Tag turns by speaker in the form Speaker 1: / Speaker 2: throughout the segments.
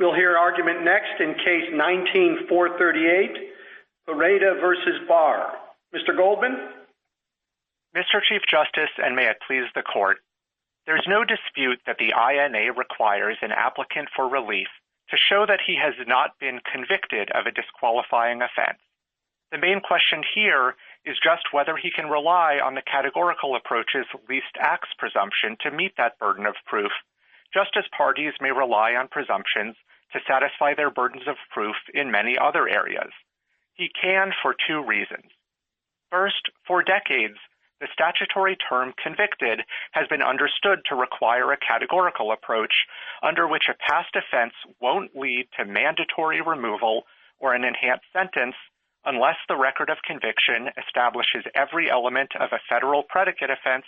Speaker 1: We'll hear argument next in case 19-438, Pereida versus Barr. Mr. Goldman?
Speaker 2: Mr. Chief Justice, and may it please the Court, there's no dispute that the INA requires an applicant for relief to show that he has not been convicted of a disqualifying offense. The main question here is just whether he can rely on the categorical approach's least acts presumption to meet that burden of proof, just as parties may rely on presumptions to satisfy their burdens of proof in many other areas. He can for two reasons. First, for decades, the statutory term convicted has been understood to require a categorical approach under which a past offense won't lead to mandatory removal or an enhanced sentence unless the record of conviction establishes every element of a federal predicate offense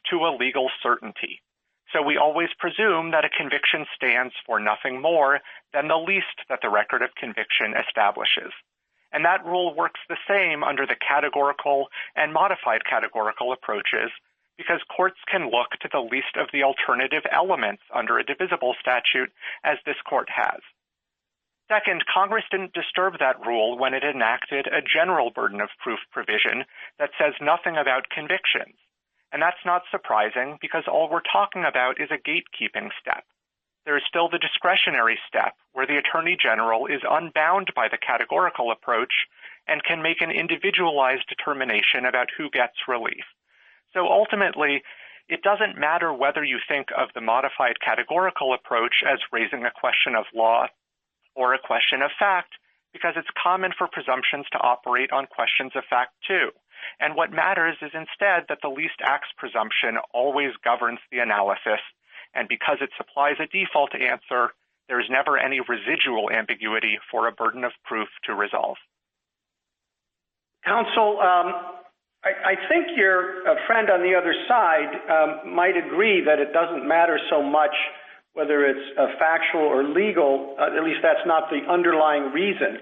Speaker 2: to a legal certainty. So we always presume that a conviction stands for nothing more than the least that the record of conviction establishes. And that rule works the same under the categorical and modified categorical approaches because courts can look to the least of the alternative elements under a divisible statute, as this court has. Second, Congress didn't disturb that rule when it enacted a general burden of proof provision that says nothing about convictions. And that's not surprising because all we're talking about is a gatekeeping step. There is still the discretionary step where the Attorney General is unbound by the categorical approach and can make an individualized determination about who gets relief. So ultimately, it doesn't matter whether you think of the modified categorical approach as raising a question of law or a question of fact, because it's common for presumptions to operate on questions of fact too. And what matters is instead that the least acts presumption always governs the analysis, and because it supplies a default answer, there is never any residual ambiguity for a burden of proof to resolve.
Speaker 1: Counsel, I think your friend on the other side might agree that it doesn't matter so much whether it's factual or legal, at least that's not the underlying reason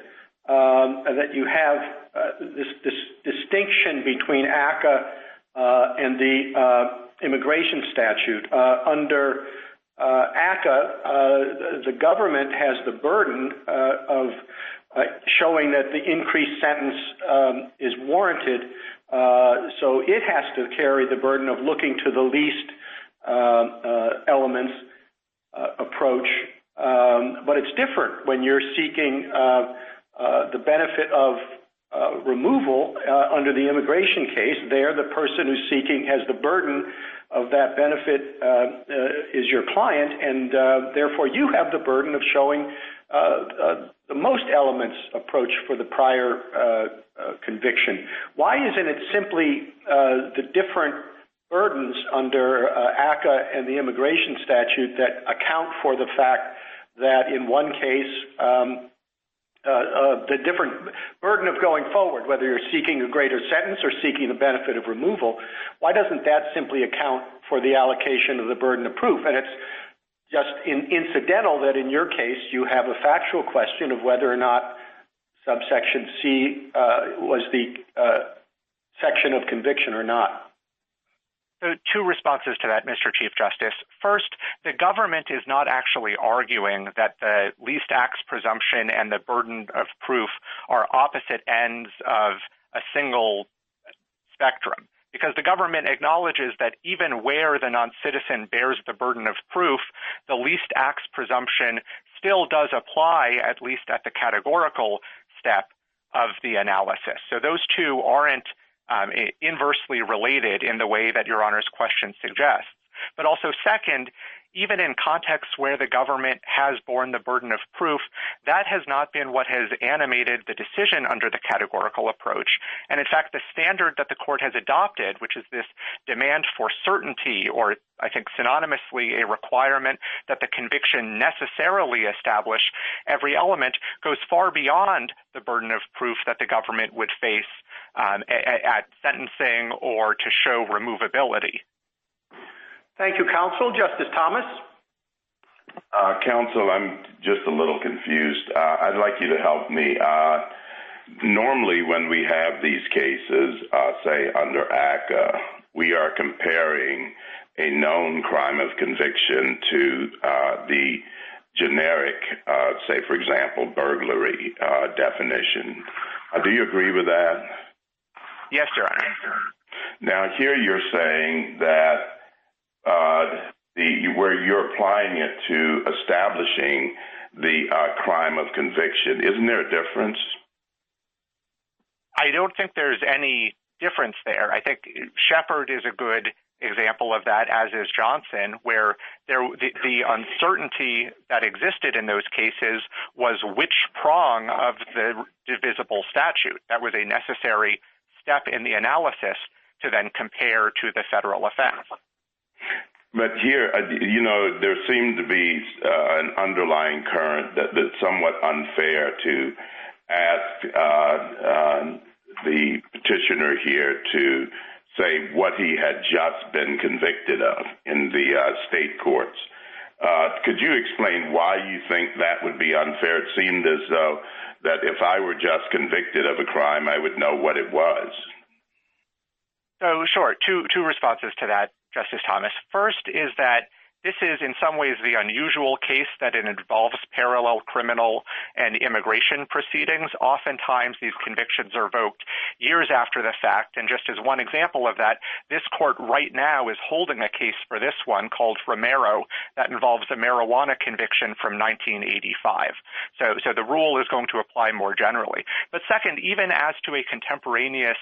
Speaker 1: that you have this distinction between ACCA and the immigration statute. Under ACCA, the government has the burden of showing that the increased sentence is warranted, so it has to carry the burden of looking to the least elements approach, but it's different when you're seeking the benefit of removal under the immigration case. There, the person who's seeking has the burden of that benefit is your client, and therefore you have the burden of showing the most elements approach for the prior conviction. Why isn't it simply the different burdens under ACCA and the immigration statute that account for the fact that in one case the different burden of going forward, whether you're seeking a greater sentence or seeking the benefit of removal, why doesn't that simply account for the allocation of the burden of proof? And it's just incidental that in your case you have a factual question of whether or not subsection C was the section of conviction or not.
Speaker 2: So two responses to that, Mr. Chief Justice. First, the government is not actually arguing that the least acts presumption and the burden of proof are opposite ends of a single spectrum, because the government acknowledges that even where the non-citizen bears the burden of proof, the least acts presumption still does apply, at least at the categorical step of the analysis. So those two aren't inversely related in the way that Your Honor's question suggests. But also second, even in contexts where the government has borne the burden of proof, that has not been what has animated the decision under the categorical approach. And in fact, the standard that the court has adopted, which is this demand for certainty, or I think synonymously a requirement that the conviction necessarily establish every element, goes far beyond the burden of proof that the government would face at sentencing or to show removability.
Speaker 1: Thank you, counsel. Justice Thomas?
Speaker 3: Counsel, I'm just a little confused. I'd like you to help me. Normally, when we have these cases, say under ACCA, we are comparing a known crime of conviction to the generic, say, for example, burglary definition. Do you agree with that?
Speaker 2: Yes, Your Honor.
Speaker 3: Now, here you're saying that where you're applying it to establishing the crime of conviction. Isn't there a difference?
Speaker 2: I don't think there's any difference there. I think Shepard is a good example of that, as is Johnson, where the uncertainty that existed in those cases was which prong of the divisible statute. That was a necessary step in the analysis to then compare to the federal offense.
Speaker 3: But here, there seemed to be an underlying current that's somewhat unfair to ask the petitioner here to say what he had just been convicted of in the state courts. Could you explain why you think that would be unfair? It seemed as though that if I were just convicted of a crime, I would know what it was.
Speaker 2: So, sure, two responses to that, Justice Thomas. First is that this is in some ways the unusual case that it involves parallel criminal and immigration proceedings. Oftentimes these convictions are revoked years after the fact. And just as one example of that, this court right now is holding a case for this one called Romero that involves a marijuana conviction from 1985. So the rule is going to apply more generally. But second, even as to a contemporaneous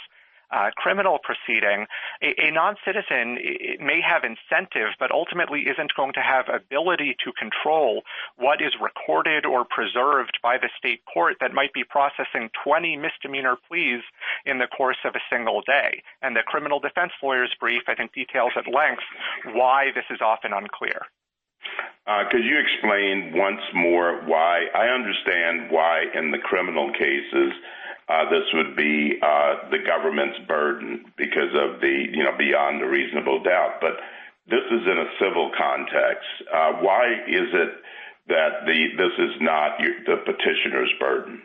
Speaker 2: criminal proceeding, a non-citizen may have incentive, but ultimately isn't going to have ability to control what is recorded or preserved by the state court that might be processing 20 misdemeanor pleas in the course of a single day. And the criminal defense lawyer's brief, I think, details at length why this is often unclear.
Speaker 3: Could you explain once more why? I understand why in the criminal cases this would be the government's burden because of the, beyond a reasonable doubt. But this is in a civil context. Why is it that this is not the petitioner's burden?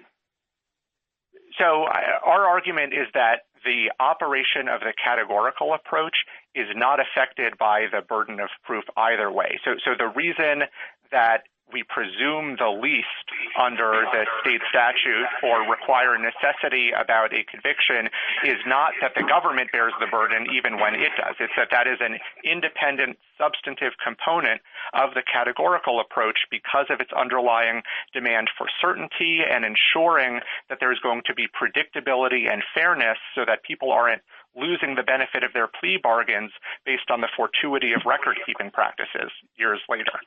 Speaker 2: So our argument is that the operation of the categorical approach is not affected by the burden of proof either way. So the reason that we presume the least under the state statute or require necessity about a conviction is not that the government bears the burden even when it does. It's that is an independent substantive component of the categorical approach because of its underlying demand for certainty and ensuring that there's going to be predictability and fairness so that people aren't losing the benefit of their plea bargains based on the fortuity of record-keeping practices years later.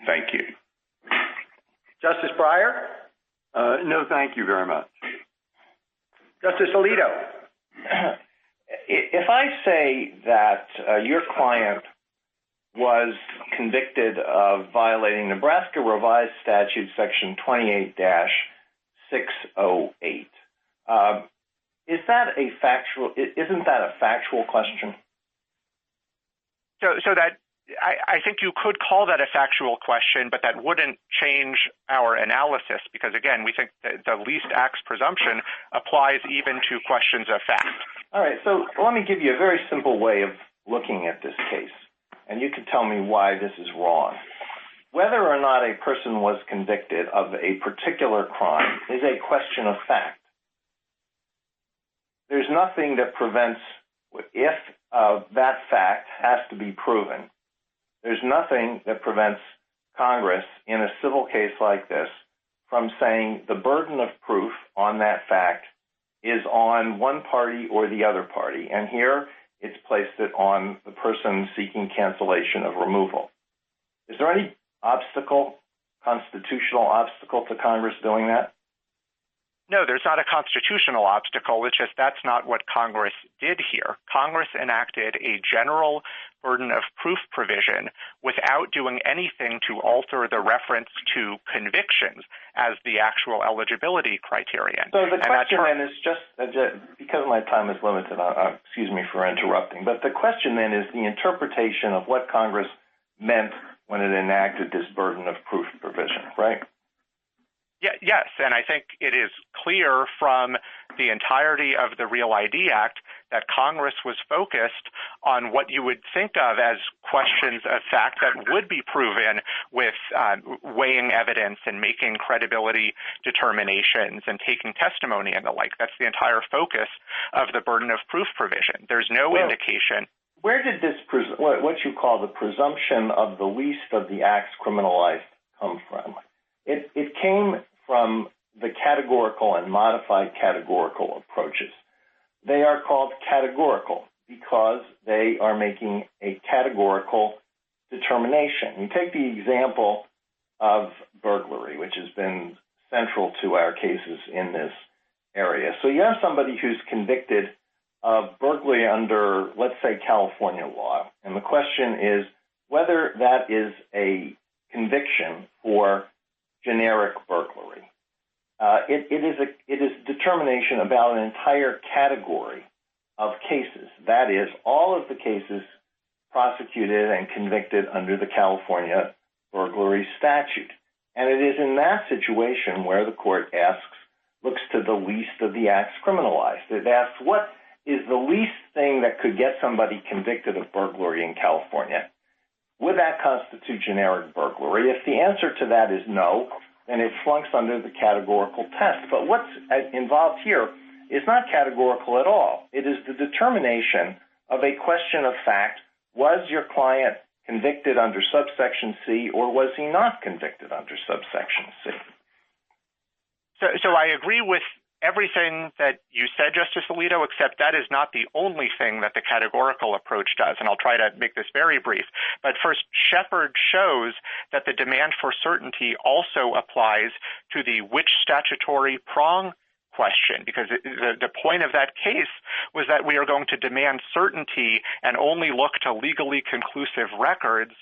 Speaker 3: Thank you.
Speaker 1: Justice Breyer?
Speaker 4: No, thank you very much.
Speaker 1: Justice Alito?
Speaker 5: If I say that your client was convicted of violating Nebraska Revised Statute Section 28-608, isn't that a factual question?
Speaker 2: So that I think you could call that a factual question, but that wouldn't change our analysis because, again, we think that the least acts presumption applies even to questions of fact.
Speaker 5: All right, so let me give you a very simple way of looking at this case, and you can tell me why this is wrong. Whether or not a person was convicted of a particular crime is a question of fact. There's nothing that prevents, if that fact has to be proven, there's nothing that prevents Congress in a civil case like this from saying the burden of proof on that fact is on one party or the other party. And here it's placed it on the person seeking cancellation of removal. Is there any constitutional obstacle to Congress doing that?
Speaker 2: No, there's not a constitutional obstacle. It's just that's not what Congress did here. Congress enacted a general burden of proof provision without doing anything to alter the reference to convictions as the actual eligibility criterion.
Speaker 5: So the question then is just because my time is limited, excuse me for interrupting, but the question then is the interpretation of what Congress meant when it enacted this burden of proof provision, right? Yes,
Speaker 2: and I think it is clear from the entirety of the Real ID Act that Congress was focused on what you would think of as questions of fact that would be proven with weighing evidence and making credibility determinations and taking testimony and the like. That's the entire focus of the burden of proof provision. There's no indication.
Speaker 5: Where did this, what you call the presumption of the least of the acts criminalized, come from? It came from the categorical and modified categorical approaches. They are called categorical because they are making a categorical determination. You take the example of burglary, which has been central to our cases in this area. So you have somebody who's convicted of burglary under, let's say, California law, and the question is whether that is a conviction for generic burglary. It is determination about an entire category of cases. That is, all of the cases prosecuted and convicted under the California burglary statute. And it is in that situation where the court looks to the least of the acts criminalized. It asks, what is the least thing that could get somebody convicted of burglary in California? Would that constitute generic burglary? If the answer to that is no, then it flunks under the categorical test. But what's involved here is not categorical at all. It is the determination of a question of fact. Was your client convicted under subsection C, or was he not convicted under subsection C?
Speaker 2: So I agree with everything that you said, Justice Alito, except that is not the only thing that the categorical approach does, and I'll try to make this very brief. But first, Shepard shows that the demand for certainty also applies to the which statutory prong question, because the point of that case was that we are going to demand certainty and only look to legally conclusive records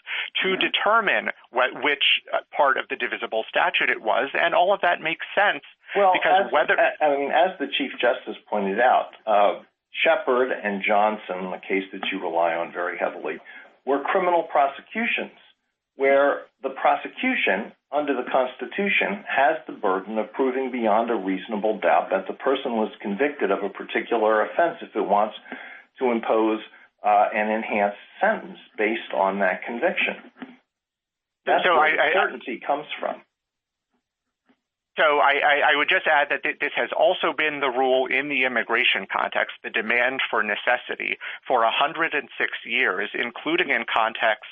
Speaker 2: to determine which part of the divisible statute it was, and all of that makes sense.
Speaker 5: Well,
Speaker 2: because
Speaker 5: as the Chief Justice pointed out, Shepard and Johnson, the case that you rely on very heavily, were criminal prosecutions where the prosecution under the Constitution has the burden of proving beyond a reasonable doubt that the person was convicted of a particular offense if it wants to impose an enhanced sentence based on that conviction. That's where certainty comes from.
Speaker 2: So I would just add that this has also been the rule in the immigration context, the demand for necessity for 106 years, including in contexts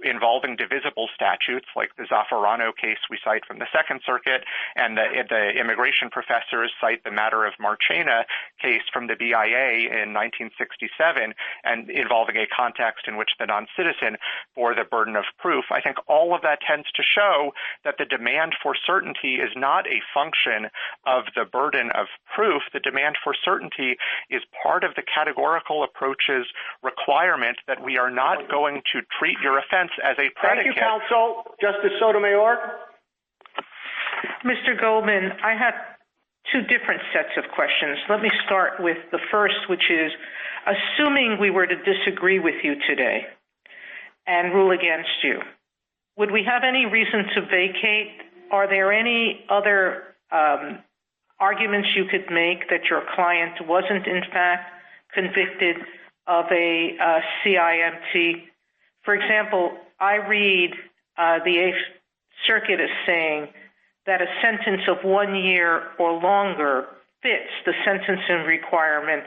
Speaker 2: involving divisible statutes like the Zaffarano case we cite from the Second Circuit, and the immigration professors cite the matter of Marchena case from the BIA in 1967, and involving a context in which the non-citizen bore the burden of proof. I think all of that tends to show that the demand for certainty is not a function of the burden of proof. The demand for certainty is part of the categorical approach's requirement that we are not going to treat your offense as a predicate.
Speaker 1: Thank you, counsel. Justice Sotomayor?
Speaker 6: Mr. Goldman, I have two different sets of questions. Let me start with the first, which is, assuming we were to disagree with you today and rule against you, would we have any reason to vacate? Are there any other arguments you could make that your client wasn't, in fact, convicted of a CIMT? For example, I read the Eighth Circuit as saying that a sentence of 1 year or longer fits the sentencing requirement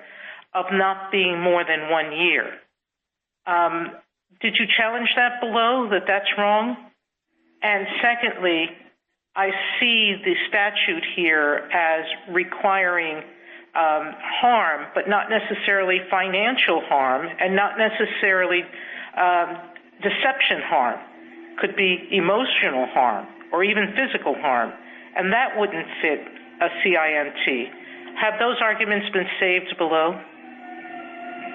Speaker 6: of not being more than 1 year. Did you challenge that below, that that's wrong? And secondly, I see the statute here as requiring harm, but not necessarily financial harm, and not necessarily deception harm. Could be emotional harm or even physical harm, and that wouldn't fit a CIMT. Have those arguments been saved below?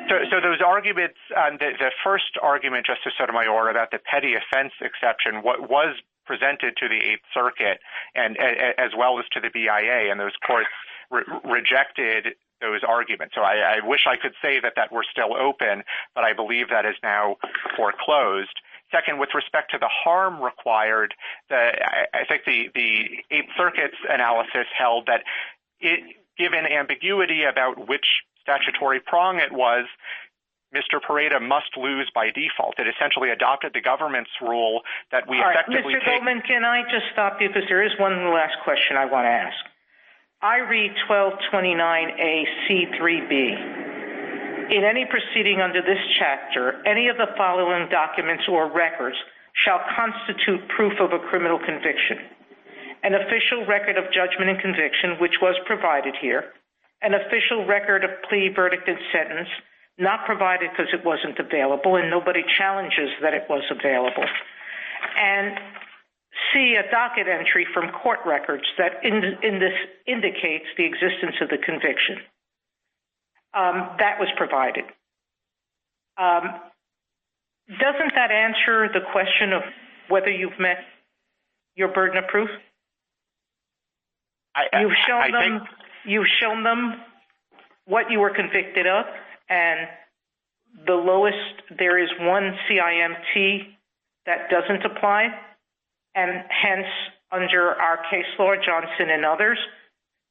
Speaker 2: So those arguments, the first argument, Justice Sotomayor, about the petty offense exception, what was presented to the Eighth Circuit and as well as to the BIA, and those courts rejected those arguments. So I wish I could say that were still open, but I believe that is now foreclosed. Second, with respect to the harm required, I think the Eighth Circuit's analysis held that given ambiguity about which statutory prong it was, Mr. Pereida must lose by default. It essentially adopted the government's rule that we effectively
Speaker 6: Mr. Goldman, can I just stop you because there is one last question I want to ask. I read 1229A.C.3.B. In any proceeding under this chapter, any of the following documents or records shall constitute proof of a criminal conviction: an official record of judgment and conviction, which was provided here, an official record of plea, verdict, and sentence, not provided because it wasn't available, and nobody challenges that it was available, and C, a docket entry from court records that indicates the existence of the conviction. That was provided. Doesn't that answer the question of whether you've met your burden of proof? You've shown them what you were convicted of, and the lowest, there is one CIMT that doesn't apply, and hence, under our case law, Johnson and others,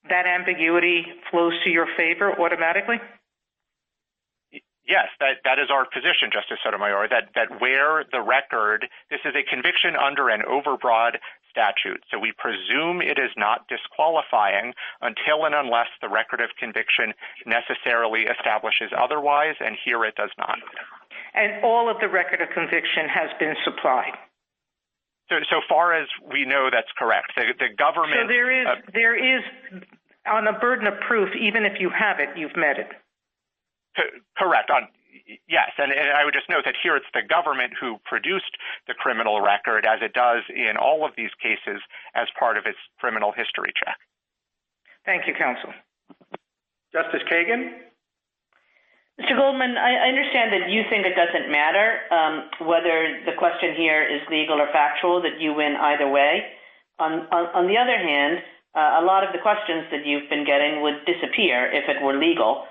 Speaker 6: that ambiguity flows to your favor automatically?
Speaker 2: Yes, that is our position, Justice Sotomayor, that where the record, this is a conviction under an overbroad statute, so we presume it is not disqualifying until and unless the record of conviction necessarily establishes otherwise, and here it does not.
Speaker 6: And all of the record of conviction has been supplied?
Speaker 2: So far as we know, that's correct. The government...
Speaker 6: So there is, on a burden of proof, even if you have it, you've met it? Correct.
Speaker 2: Yes, and I would just note that here it's the government who produced the criminal record, as it does in all of these cases, as part of its criminal history check.
Speaker 6: Thank you, counsel.
Speaker 1: Justice Kagan?
Speaker 7: Mr. Goldman, I understand that you think it doesn't matter whether the question here is legal or factual, that you win either way. On the other hand, a lot of the questions that you've been getting would disappear if it were legal,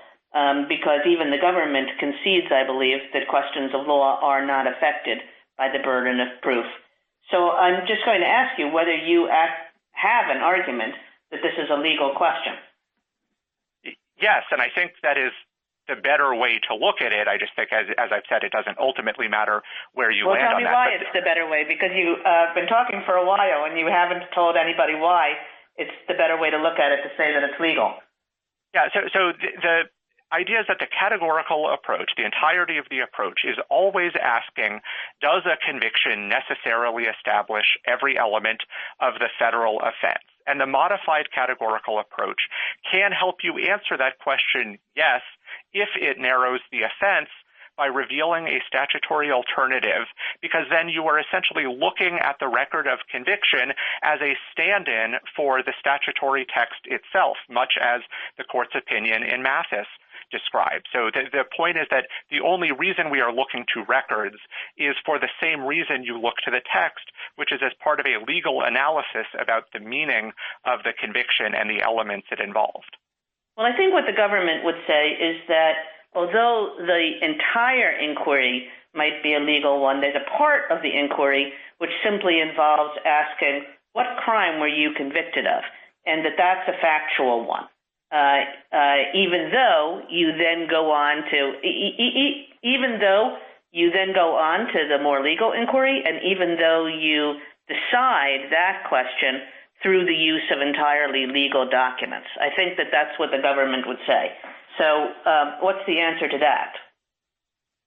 Speaker 7: because even the government concedes, I believe, that questions of law are not affected by the burden of proof. So I'm just going to ask you whether you have an argument that this is a legal question.
Speaker 2: Yes, and I think that is the better way to look at it. I just think, as I've said, it doesn't ultimately matter where you land on that.
Speaker 7: Well, tell me why it's the better way, because you've been talking for a while and you haven't told anybody why it's the better way to look at it to say that it's legal.
Speaker 2: Yeah, so the idea is that the categorical approach, the entirety of the approach, is always asking, does a conviction necessarily establish every element of the federal offense? And the modified categorical approach can help you answer that question, yes, if it narrows the offense by revealing a statutory alternative, because then you are essentially looking at the record of conviction as a stand-in for the statutory text itself, much as the court's opinion in Mathis described. So the point is that the only reason we are looking to records is for the same reason you look to the text, which is as part of a legal analysis about the meaning of the conviction and the elements it involved.
Speaker 7: Well, I think what the government would say is that although the entire inquiry might be a legal one, there's a part of the inquiry which simply involves asking, what crime were you convicted of? And that's a factual one. Even though you then go on to the more legal inquiry, and even though you decide that question through the use of entirely legal documents. I think that that's what the government would say. So what's the answer to that?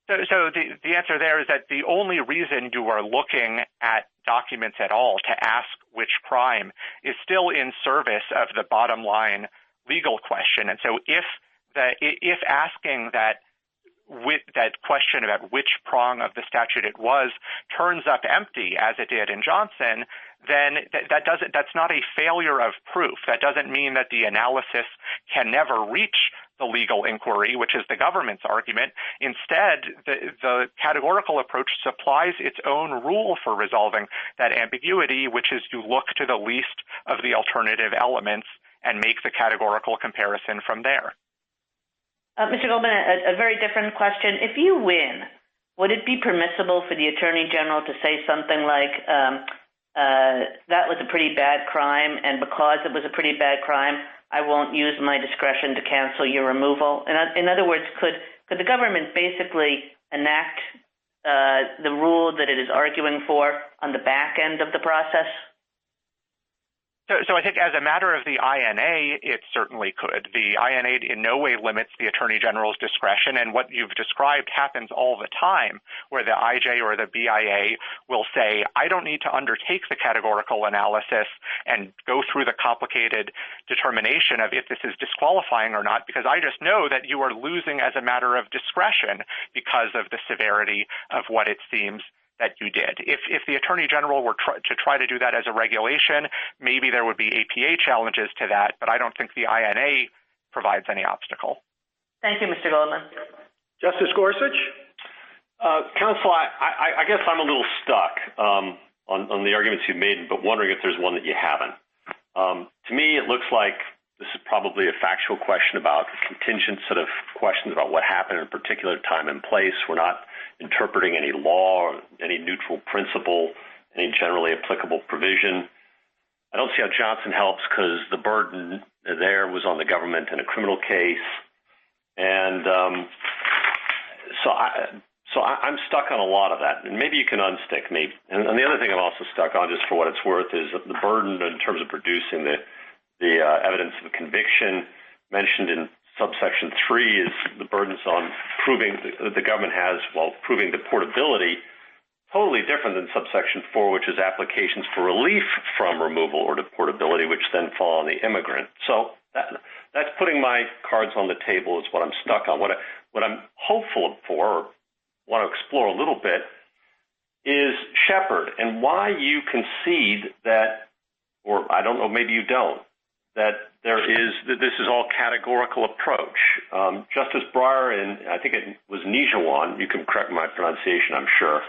Speaker 2: So the answer there is that the only reason you are looking at documents at all to ask which crime is still in service of the bottom line legal question. And so if asking that question about which prong of the statute it was turns up empty, as it did in Johnson, then that's not a failure of proof. That doesn't mean that the analysis can never reach the legal inquiry, which is the government's argument. Instead, the categorical approach supplies its own rule for resolving that ambiguity, which is you look to the least of the alternative elements and make the categorical comparison from there.
Speaker 7: Mr. Goldman, a very different question. If you win, would it be permissible for the Attorney General to say something like, that was a pretty bad crime, and because it was a pretty bad crime, I won't use my discretion to cancel your removal? In other words, could the government basically enact the rule that it is arguing for on the back end of the process?
Speaker 2: So I think as a matter of the INA, it certainly could. The INA in no way limits the Attorney General's discretion, and what you've described happens all the time, where the IJ or the BIA will say, I don't need to undertake the categorical analysis and go through the complicated determination of if this is disqualifying or not, because I just know that you are losing as a matter of discretion because of the severity of what it seems that you did. If the Attorney General were to try to do that as a regulation, maybe there would be APA challenges to that, but I don't think the INA provides any obstacle.
Speaker 7: Thank you, Mr. Goldman.
Speaker 1: Justice Gorsuch?
Speaker 8: Counsel, I guess I'm a little stuck on the arguments you've made, but wondering if there's one that you haven't. To me, it looks like this is probably a factual question about a contingent set of questions about what happened in a particular time and place. We're not interpreting any law or any neutral principle, any generally applicable provision. I don't see how Johnson helps because the burden there was on the government in a criminal case. And so I'm stuck on a lot of that. And maybe you can unstick me. And the other thing I'm also stuck on, just for what it's worth, is the burden in terms of producing the evidence of a conviction mentioned in subsection 3 is the burdens on proving that the government has while proving deportability, totally different than subsection 4, which is applications for relief from removal or deportability, which then fall on the immigrant. So that's putting my cards on the table is what I'm stuck on. What I'm hopeful for, or want to explore a little bit, is Shepard and why you concede that, or I don't know, maybe you don't, that this is all categorical approach. Justice Breyer, and I think it was Nijawan, you can correct my pronunciation, I'm sure,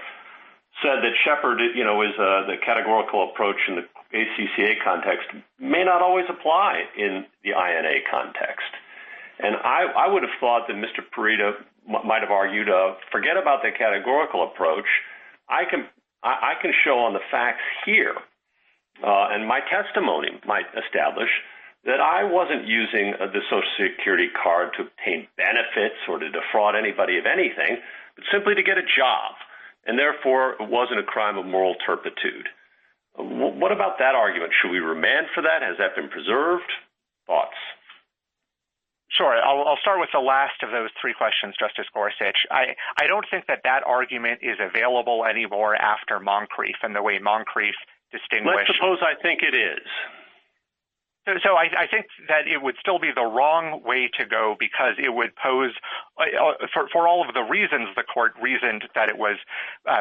Speaker 8: said that Shepard, is the categorical approach in the ACCA context may not always apply in the INA context. And I would have thought that Mr. Pereida might have argued, forget about the categorical approach. I can show on the facts here, and my testimony might establish that I wasn't using the Social Security card to obtain benefits or to defraud anybody of anything, but simply to get a job. And therefore, it wasn't a crime of moral turpitude. What about that argument? Should we remand for that? Has that been preserved? Thoughts?
Speaker 2: Sure. I'll start with the last of those three questions, Justice Gorsuch. I don't think that argument is available anymore after Moncrief and the way Moncrief distinguished.
Speaker 8: Let's suppose I think it is.
Speaker 2: So I think that it would still be the wrong way to go because it would pose, for all of the reasons the court reasoned that it was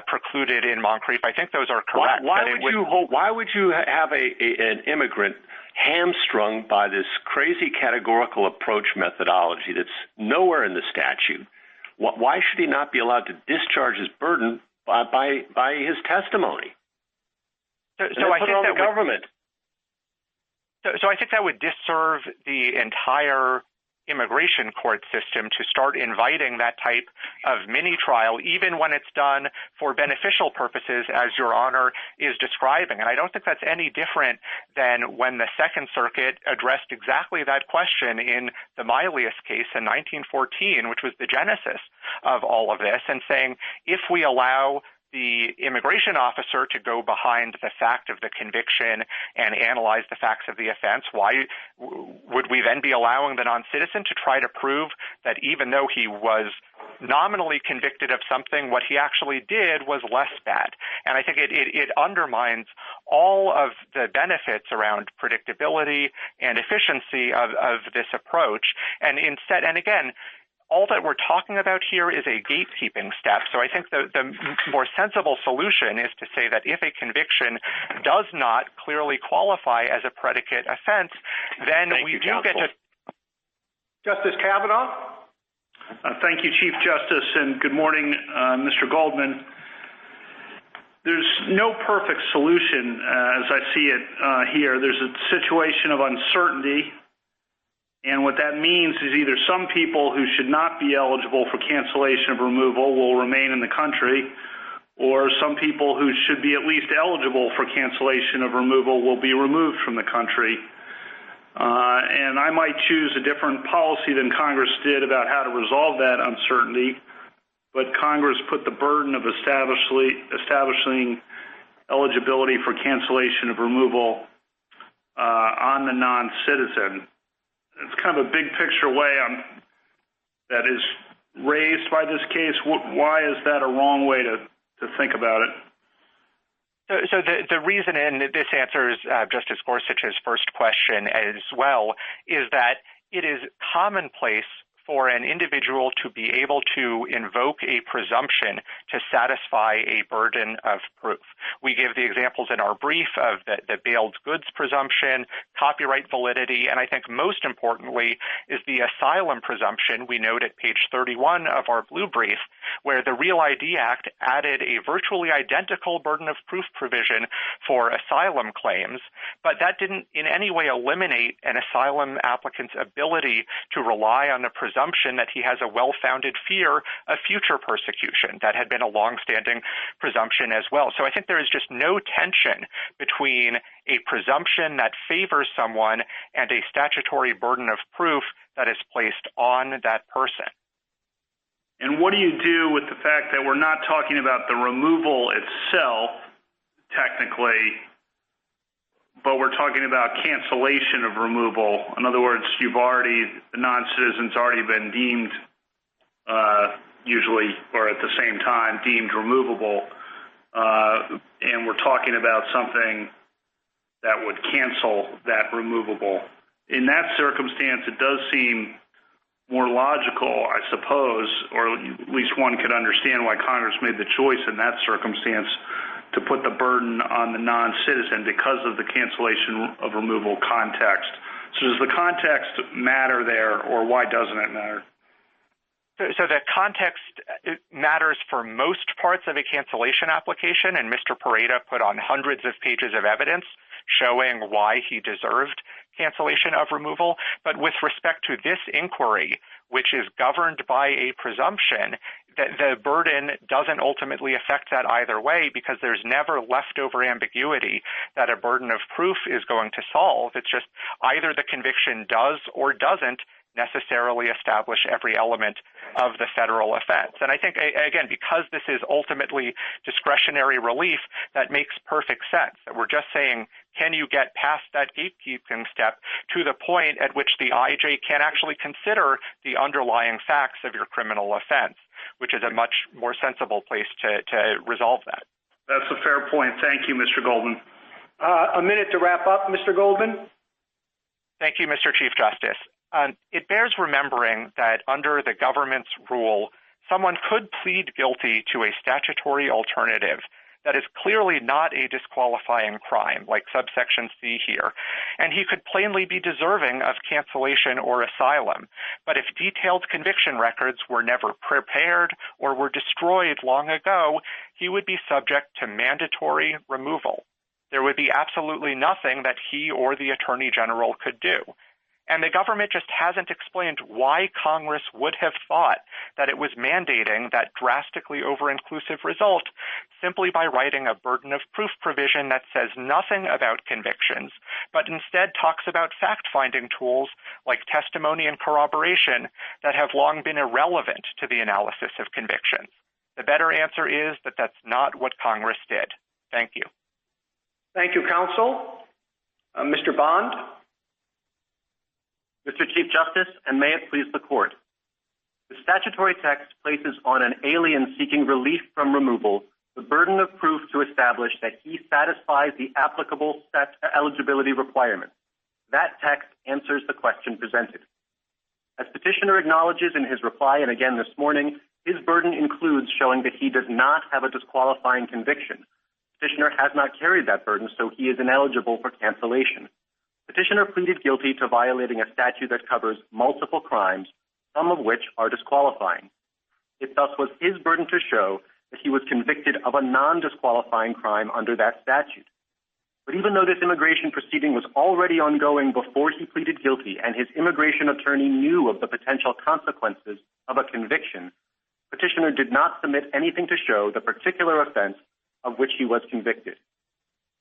Speaker 2: precluded in Moncrief, I think those are correct.
Speaker 8: Why would you have an immigrant hamstrung by this crazy categorical approach methodology that's nowhere in the statute? Why should he not be allowed to discharge his burden by his testimony?
Speaker 2: So I think that government. So I think that would disserve the entire immigration court system to start inviting that type of mini trial, even when it's done for beneficial purposes, as Your Honor is describing. And I don't think that's any different than when the Second Circuit addressed exactly that question in the Milius case in 1914, which was the genesis of all of this, and saying if we allow the immigration officer to go behind the fact of the conviction and analyze the facts of the offense, why would we then be allowing the non-citizen to try to prove that even though he was nominally convicted of something, what he actually did was less bad? And I think it undermines all of the benefits around predictability and efficiency of this approach. And instead, and again, all that we're talking about here is a gatekeeping step. So I think the more sensible solution is to say that if a conviction does not clearly qualify as a predicate offense, then get to...
Speaker 1: Justice Kavanaugh?
Speaker 9: Thank you, Chief Justice, and good morning, Mr. Goldman. There's no perfect solution as I see it here. There's a situation of uncertainty. And what that means is either some people who should not be eligible for cancellation of removal will remain in the country, or some people who should be at least eligible for cancellation of removal will be removed from the country. And I might choose a different policy than Congress did about how to resolve that uncertainty, but Congress put the burden of establishing eligibility for cancellation of removal on the non-citizen. It's kind of a big picture way that is raised by this case. Why is that a wrong way to think about it?
Speaker 2: So the reason, and this answers Justice Gorsuch's first question as well, is that it is commonplace for an individual to be able to invoke a presumption to satisfy a burden of proof. We give the examples in our brief of the bailed goods presumption, copyright validity, and I think most importantly is the asylum presumption we note at page 31 of our blue brief, where the Real ID Act added a virtually identical burden of proof provision for asylum claims, but that didn't in any way eliminate an asylum applicant's ability to rely on the presumption that he has a well-founded fear of future persecution. That had been a long-standing presumption as well. So I think there is just no tension between a presumption that favors someone and a statutory burden of proof that is placed on that person.
Speaker 9: And what do you do with the fact that we're not talking about the removal itself, technically, but we're talking about cancellation of removal? In other words, the non-citizen's already been deemed, usually, or at the same time, deemed removable, and we're talking about something that would cancel that removable. In that circumstance, it does seem more logical, I suppose, or at least one could understand why Congress made the choice in that circumstance to put the burden on the non-citizen because of the cancellation of removal context. So does the context matter there, or why doesn't it matter?
Speaker 2: So the context matters for most parts of a cancellation application, and Mr. Pereida put on hundreds of pages of evidence showing why he deserved cancellation of removal. But with respect to this inquiry, which is governed by a presumption, that the burden doesn't ultimately affect that either way, because there's never leftover ambiguity that a burden of proof is going to solve. It's just either the conviction does or doesn't necessarily establish every element of the federal offense. And I think, again, because this is ultimately discretionary relief, that makes perfect sense. That we're just saying, can you get past that gatekeeping step to the point at which the IJ can actually consider the underlying facts of your criminal offense, which is a much more sensible place to resolve that.
Speaker 9: That's a fair point. Thank you, Mr. Goldman.
Speaker 1: A minute to wrap up, Mr. Goldman.
Speaker 2: Thank you, Mr. Chief Justice. It bears remembering that under the government's rule, someone could plead guilty to a statutory alternative that is clearly not a disqualifying crime, like subsection C here, and he could plainly be deserving of cancellation or asylum. But if detailed conviction records were never prepared or were destroyed long ago, he would be subject to mandatory removal. There would be absolutely nothing that he or the Attorney General could do. And the government just hasn't explained why Congress would have thought that it was mandating that drastically over-inclusive result simply by writing a burden of proof provision that says nothing about convictions, but instead talks about fact-finding tools like testimony and corroboration that have long been irrelevant to the analysis of convictions. The better answer is that that's not what Congress did. Thank you.
Speaker 1: Thank you, counsel. Mr. Bond?
Speaker 10: Mr. Chief Justice, and may it please the Court. The statutory text places on an alien seeking relief from removal the burden of proof to establish that he satisfies the applicable eligibility requirements. That text answers the question presented. As Petitioner acknowledges in his reply and again this morning, his burden includes showing that he does not have a disqualifying conviction. Petitioner has not carried that burden, so he is ineligible for cancellation. Petitioner pleaded guilty to violating a statute that covers multiple crimes, some of which are disqualifying. It thus was his burden to show that he was convicted of a non-disqualifying crime under that statute. But even though this immigration proceeding was already ongoing before he pleaded guilty and his immigration attorney knew of the potential consequences of a conviction, petitioner did not submit anything to show the particular offense of which he was convicted.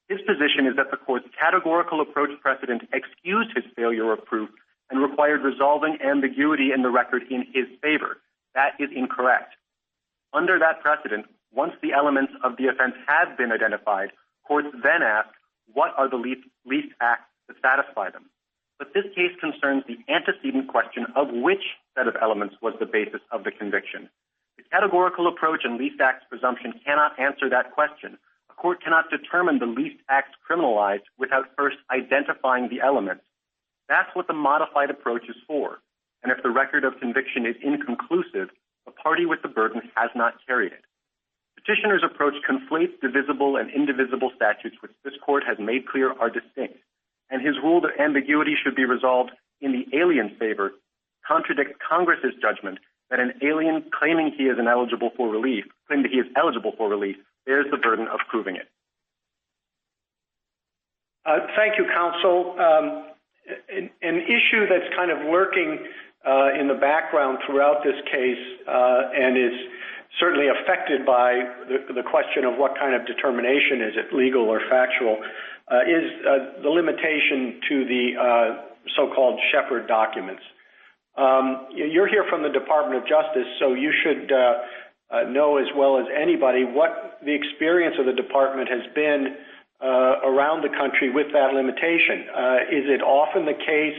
Speaker 10: His position is that the court's categorical approach precedent excused his failure of proof and required resolving ambiguity in the record in his favor. That is incorrect. Under that precedent, once the elements of the offense have been identified, courts then ask, what are the least acts that satisfy them? But this case concerns the antecedent question of which set of elements was the basis of the conviction. The categorical approach and least acts presumption cannot answer that question. A court cannot determine the least acts criminalized without first identifying the elements. That's what the modified approach is for. And if the record of conviction is inconclusive, the party with the burden has not carried it. Petitioner's approach conflates divisible and indivisible statutes, which this court has made clear are distinct. And his rule that ambiguity should be resolved in the alien's favor contradicts Congress's judgment that an alien claiming he is eligible for relief bears the burden of proving it.
Speaker 1: Thank you, counsel. An issue that's kind of lurking in the background throughout this case and is certainly affected by the question of what kind of determination, is it legal or factual, is the limitation to the so-called Shepard documents. You're here from the Department of Justice, so you should know as well as anybody what the experience of the department has been around the country with that limitation. Is it often the case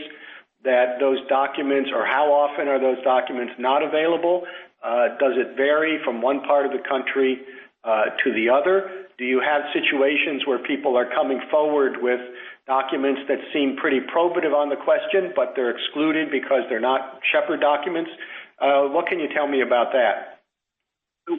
Speaker 1: that those documents, or how often are those documents not available? Does it vary from one part of the country to the other? Do you have situations where people are coming forward with documents that seem pretty probative on the question, but they're excluded because they're not Shepard documents? What can you tell me about that?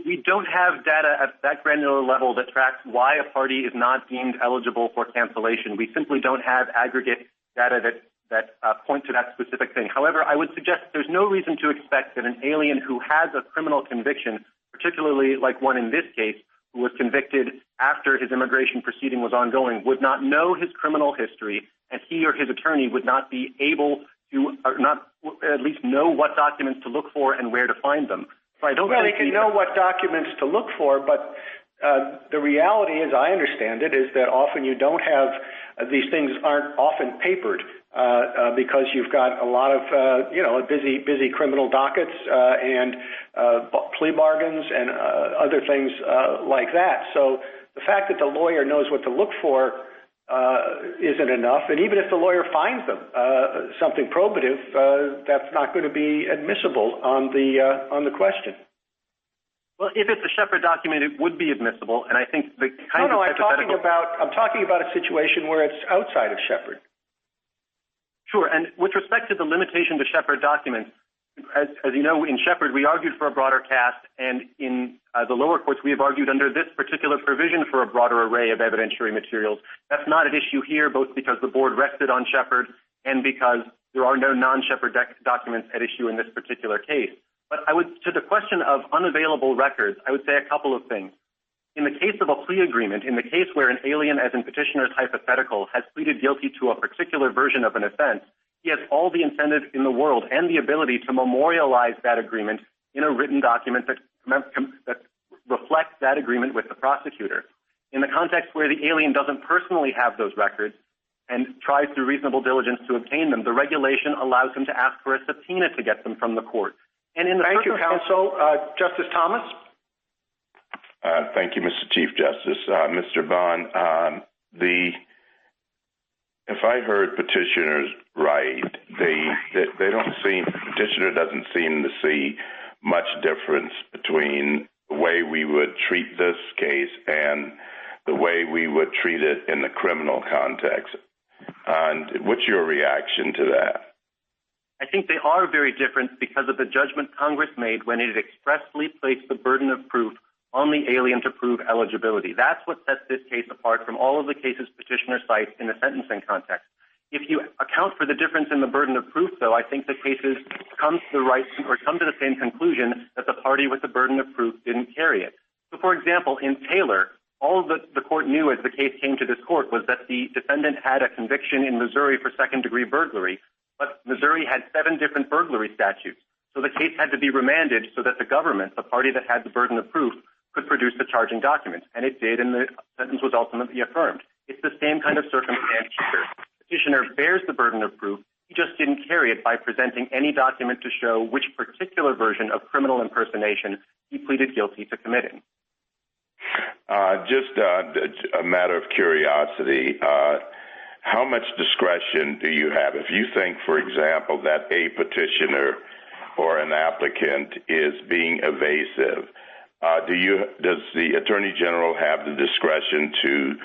Speaker 10: We don't have data at that granular level that tracks why a party is not deemed eligible for cancellation. We simply don't have aggregate data that point to that specific thing. However, I would suggest there's no reason to expect that an alien who has a criminal conviction, particularly like one in this case, who was convicted after his immigration proceeding was ongoing, would not know his criminal history, and he or his attorney would not be able to, or not at least know what documents to look for and where to find them. So I don't
Speaker 1: well, they can know what documents to look for, but the reality, as I understand it, is that often you don't have, these things aren't often papered because you've got a lot of, busy criminal dockets and plea bargains and other things like that. So the fact that the lawyer knows what to look for isn't enough. And even if the lawyer finds them something probative, that's not going to be admissible on the question.
Speaker 10: Well, if it's a Shepard document, it would be admissible, and I think the kind of hypothetical...
Speaker 1: I'm talking about a situation where it's outside of Shepard.
Speaker 10: Sure, and with respect to the limitation to Shepard documents, as you know, in Shepard we argued for a broader cast, and in the lower courts we have argued under this particular provision for a broader array of evidentiary materials. That's not at issue here, both because the board rested on Shepard and because there are no non-Shepard documents at issue in this particular case. But to the question of unavailable records, I would say a couple of things. In the case of a plea agreement, in the case where an alien, as in Petitioner's hypothetical, has pleaded guilty to a particular version of an offense, he has all the incentive in the world and the ability to memorialize that agreement in a written document that reflects that agreement with the prosecutor. In the context where the alien doesn't personally have those records and tries through reasonable diligence to obtain them, the regulation allows him to ask for a subpoena to get them from the court. And in the
Speaker 1: Thank you, counsel. Justice Thomas?
Speaker 3: Thank you, Mr. Chief Justice. Mr. Bond, if I heard petitioners right, Petitioner doesn't seem to see much difference between the way we would treat this case and the way we would treat it in the criminal context. And what's your reaction to that?
Speaker 10: I think they are very different because of the judgment Congress made when it expressly placed the burden of proof on the alien to prove eligibility. That's what sets this case apart from all of the cases Petitioner cites in the sentencing context. If you account for the difference in the burden of proof, though, I think the cases come to the same conclusion that the party with the burden of proof didn't carry it. So, for example, in Taylor, all that the court knew as the case came to this court was that the defendant had a conviction in Missouri for second-degree burglary, but Missouri had 7 different burglary statutes. So the case had to be remanded so that the government, the party that had the burden of proof, could produce the charging documents. And it did, and the sentence was ultimately affirmed. It's the same kind of circumstance here. Petitioner bears the burden of proof. He just didn't carry it by presenting any document to show which particular version of criminal impersonation he pleaded guilty to committing.
Speaker 3: Just a matter of curiosity, how much discretion do you have? If you think, for example, that a petitioner or an applicant is being evasive, does the Attorney General have the discretion to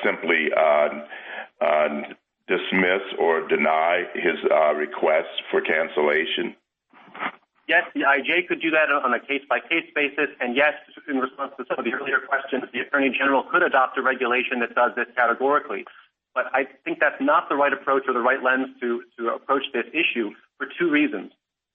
Speaker 3: simply dismiss or deny his request for cancellation?
Speaker 10: Yes, the IJ could do that on a case-by-case basis, and yes, in response to some of the earlier questions, the Attorney General could adopt a regulation that does this categorically. But I think that's not the right approach or the right lens to approach this issue for two reasons.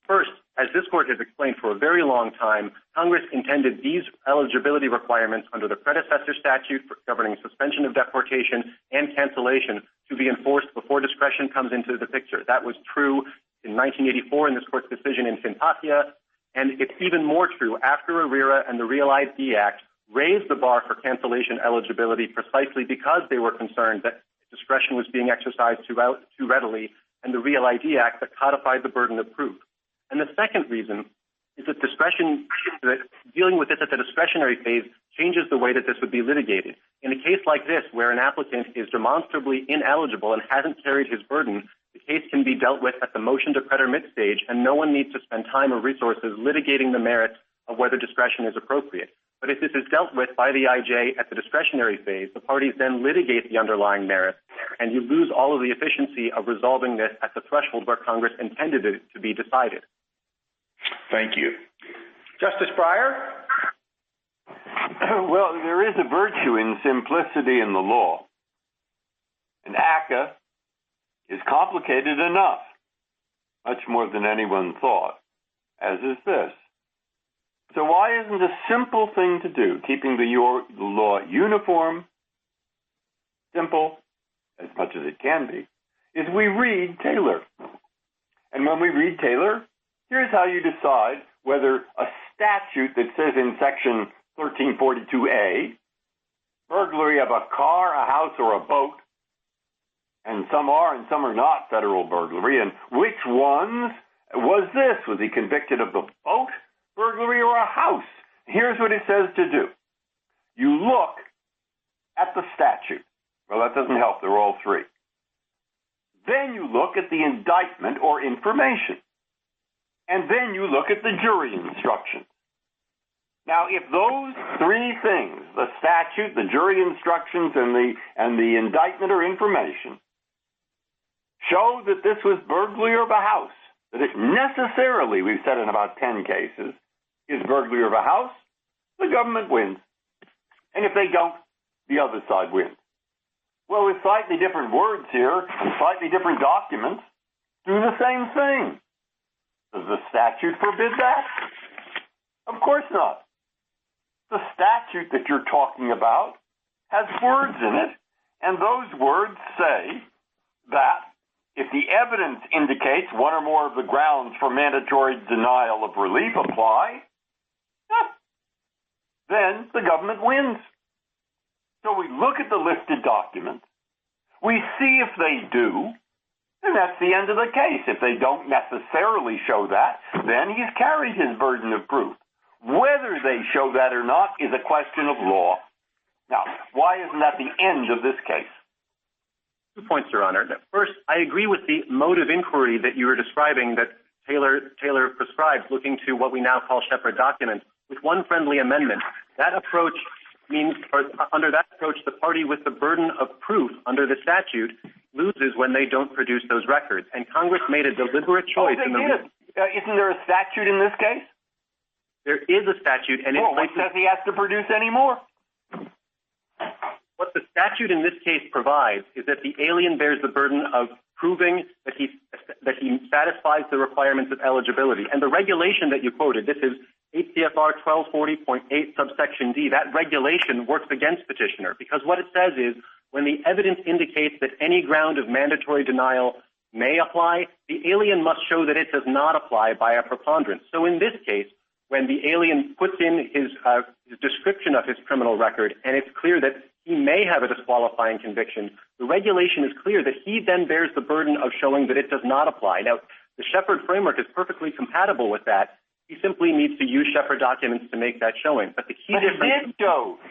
Speaker 10: First, as this Court has explained for a very long time, Congress intended these eligibility requirements under the predecessor statute governing suspension of deportation and cancellation to be enforced before discretion comes into the picture. That was true in 1984 in this Court's decision in Fintatia, and it's even more true after ARERA and the Real ID Act raised the bar for cancellation eligibility precisely because they were concerned that discretion was being exercised too readily, and the Real ID Act that codified the burden of proof. And the second reason is that dealing with this at the discretionary phase changes the way that this would be litigated. In a case like this, where an applicant is demonstrably ineligible and hasn't carried his burden, the case can be dealt with at the motion to pretermit stage, and no one needs to spend time or resources litigating the merits of whether discretion is appropriate. But if this is dealt with by the IJ at the discretionary phase, the parties then litigate the underlying merits, and you lose all of the efficiency of resolving this at the threshold where Congress intended it to be decided.
Speaker 3: Thank you.
Speaker 1: Justice Breyer?
Speaker 4: Well, there is a virtue in simplicity in the law. And ACCA is complicated enough, much more than anyone thought, as is this. So why isn't a simple thing to do, keeping the law uniform, simple, as much as it can be, is we read Taylor. And when we read Taylor, here's how you decide whether a statute that says in Section 1342A, burglary of a car, a house, or a boat, and some are and some are not federal burglary, and which ones was this? Was he convicted of the boat burglary or a house? Here's what it says to do. You look at the statute. Well, that doesn't help. They're all three. Then you look at the indictment or information. And then you look at the jury instructions. Now, if those three things, the statute, the jury instructions, and the indictment or information, show that this was burglary of a house, that it necessarily, we've said in about 10 cases, is burglary of a house, the government wins. And if they don't, the other side wins. Well, with slightly different words here and slightly different documents, do the same thing. Does the statute forbid that? Of course not. The statute that you're talking about has words in it, and those words say that if the evidence indicates one or more of the grounds for mandatory denial of relief apply, then the government wins. So we look at the listed documents, we see if they do, and that's the end of the case. If they don't necessarily show that, then he's carried his burden of proof. Whether they show that or not is a question of law. Now, why isn't that the end of this case?
Speaker 10: 2 points, Your Honor. First, I agree with the mode of inquiry that you were describing that Taylor prescribes, looking to what we now call Shepard documents, with one friendly amendment. That approach means, or under that approach, the party with the burden of proof under the statute loses when they don't produce those records. And Congress made a deliberate choice.
Speaker 4: Isn't there a statute in this case?
Speaker 10: There is a statute, and
Speaker 4: it says he has to produce any more.
Speaker 10: What the statute in this case provides is that the alien bears the burden of proving that he satisfies the requirements of eligibility. And the regulation that you quoted, this is 8 CFR 1240.8 subsection D, that regulation works against petitioner, because what it says is when the evidence indicates that any ground of mandatory denial may apply, the alien must show that it does not apply by a preponderance. So in this case, when the alien puts in his description of his criminal record, and it's clear that he may have a disqualifying conviction, the regulation is clear that he then bears the burden of showing that it does not apply. Now, the Shepard framework is perfectly compatible with that. He simply needs to use Shepard documents to make that showing. But the key difference...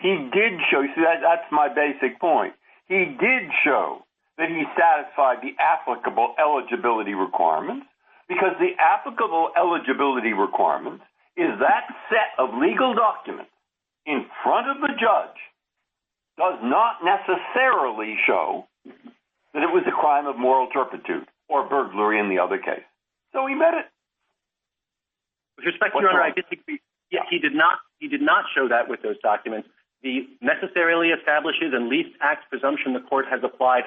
Speaker 4: He did show. See, that's my basic point. He did show that he satisfied the applicable eligibility requirements, because the applicable eligibility requirements is that set of legal documents in front of the judge does not necessarily show that it was a crime of moral turpitude or burglary in the other case. So he met it.
Speaker 10: With respect, Your Honor, I disagree. He did not show that with those documents. The necessarily establishes and least acts presumption the court has applies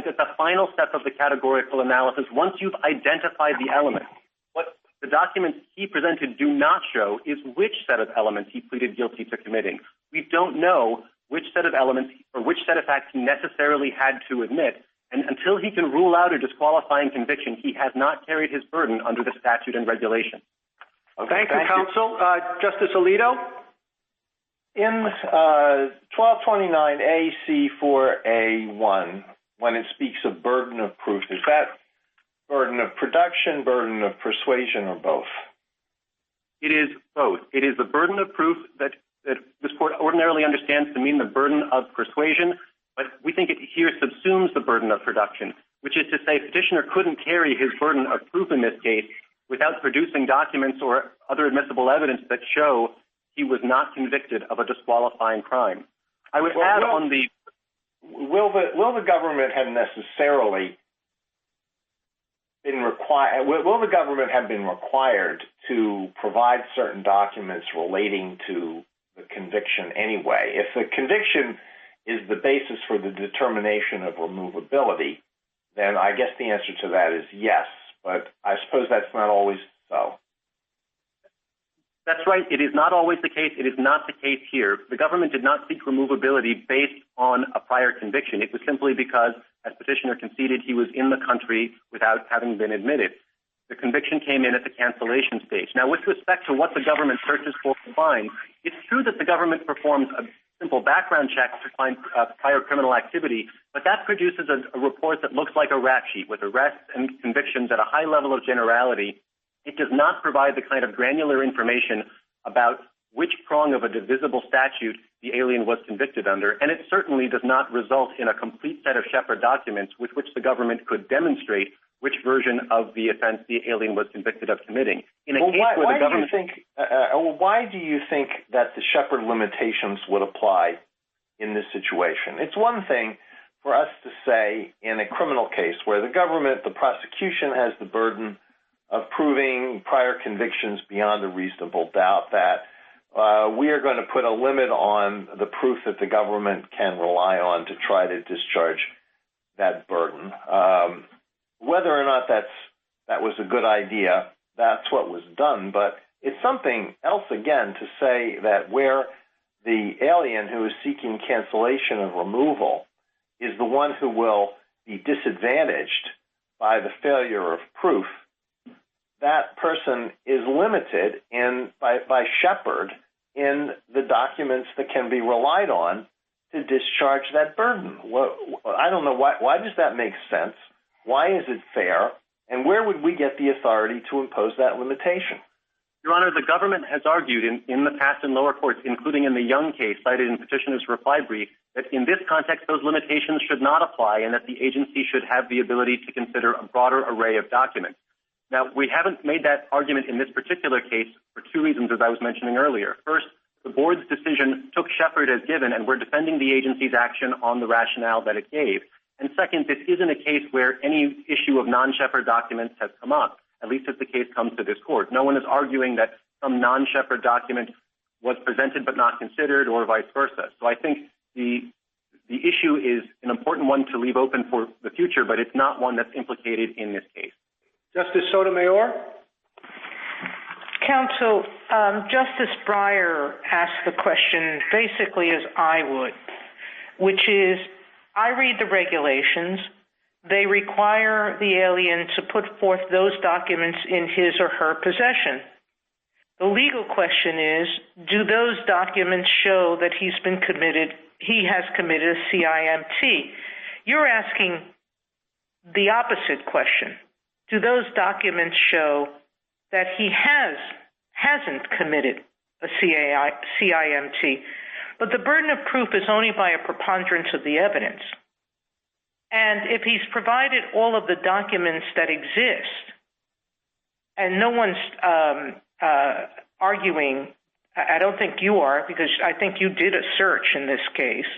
Speaker 10: at the final step of the categorical analysis once you've identified the elements. What the documents he presented do not show is which set of elements he pleaded guilty to committing. We don't know which set of elements or which set of facts he necessarily had to admit. And until he can rule out a disqualifying conviction, he has not carried his burden under the statute and regulation.
Speaker 1: Okay, thank you, counsel. Justice Alito?
Speaker 5: In 1229A-C4A1, when it speaks of burden of proof, is that burden of production, burden of persuasion, or both?
Speaker 10: It is both. It is the burden of proof that this court ordinarily understands to mean the burden of persuasion, but we think it here subsumes the burden of production, which is to say Petitioner couldn't carry his burden of proof in this case without producing documents or other admissible evidence that show he was not convicted of a disqualifying crime. I would add on the...
Speaker 5: Will the government have necessarily been required... Will the government have been required to provide certain documents relating to the conviction anyway? If the conviction is the basis for the determination of removability, then I guess the answer to that is yes. But I suppose that's not always so.
Speaker 10: That's right. It is not always the case. It is not the case here. The government did not seek removability based on a prior conviction. It was simply because, as Petitioner conceded, he was in the country without having been admitted. The conviction came in at the cancellation stage. Now, with respect to what the government searches for to find, it's true that the government performs a simple background check to find prior criminal activity, but that produces a report that looks like a rap sheet with arrests and convictions at a high level of generality. It does not provide the kind of granular information about which prong of a divisible statute the alien was convicted under, and it certainly does not result in a complete set of Shepard documents with which the government could demonstrate which version of the offense the alien was convicted of committing. In a case where the government...
Speaker 5: Why do you think that the Shepard limitations would apply in this situation? It's one thing for us to say in a criminal case where the government, the prosecution, has the burden of proving prior convictions beyond a reasonable doubt that we are going to put a limit on the proof that the government can rely on to try to discharge that burden. Whether or not that was a good idea, that's what was done. But it's something else, again, to say that where the alien who is seeking cancellation of removal is the one who will be disadvantaged by the failure of proof, that person is limited by Shepard in the documents that can be relied on to discharge that burden. I don't know, why does that make sense? Why is it fair? And where would we get the authority to impose that limitation?
Speaker 10: Your Honor, the government has argued in the past in lower courts, including in the Young case cited in Petitioner's reply brief, that in this context those limitations should not apply and that the agency should have the ability to consider a broader array of documents. Now, we haven't made that argument in this particular case for two reasons, as I was mentioning earlier. First, the board's decision took Shepard as given, and we're defending the agency's action on the rationale that it gave. And second, this isn't a case where any issue of non-Shepard documents has come up, at least as the case comes to this court. No one is arguing that some non-Shepard document was presented but not considered or vice versa. So I think the issue is an important one to leave open for the future, but it's not one that's implicated in this case.
Speaker 1: Justice Sotomayor?
Speaker 6: Counsel, Justice Breyer asked the question basically as I would, which is, I read the regulations. they require the alien to put forth those documents in his or her possession. The legal question is, do those documents show that he has committed a CIMT? You're asking the opposite question. Do those documents show that he hasn't committed a CIMT? But the burden of proof is only by a preponderance of the evidence. And if he's provided all of the documents that exist, and no one's arguing, I don't think you are, because I think you did a search in this case,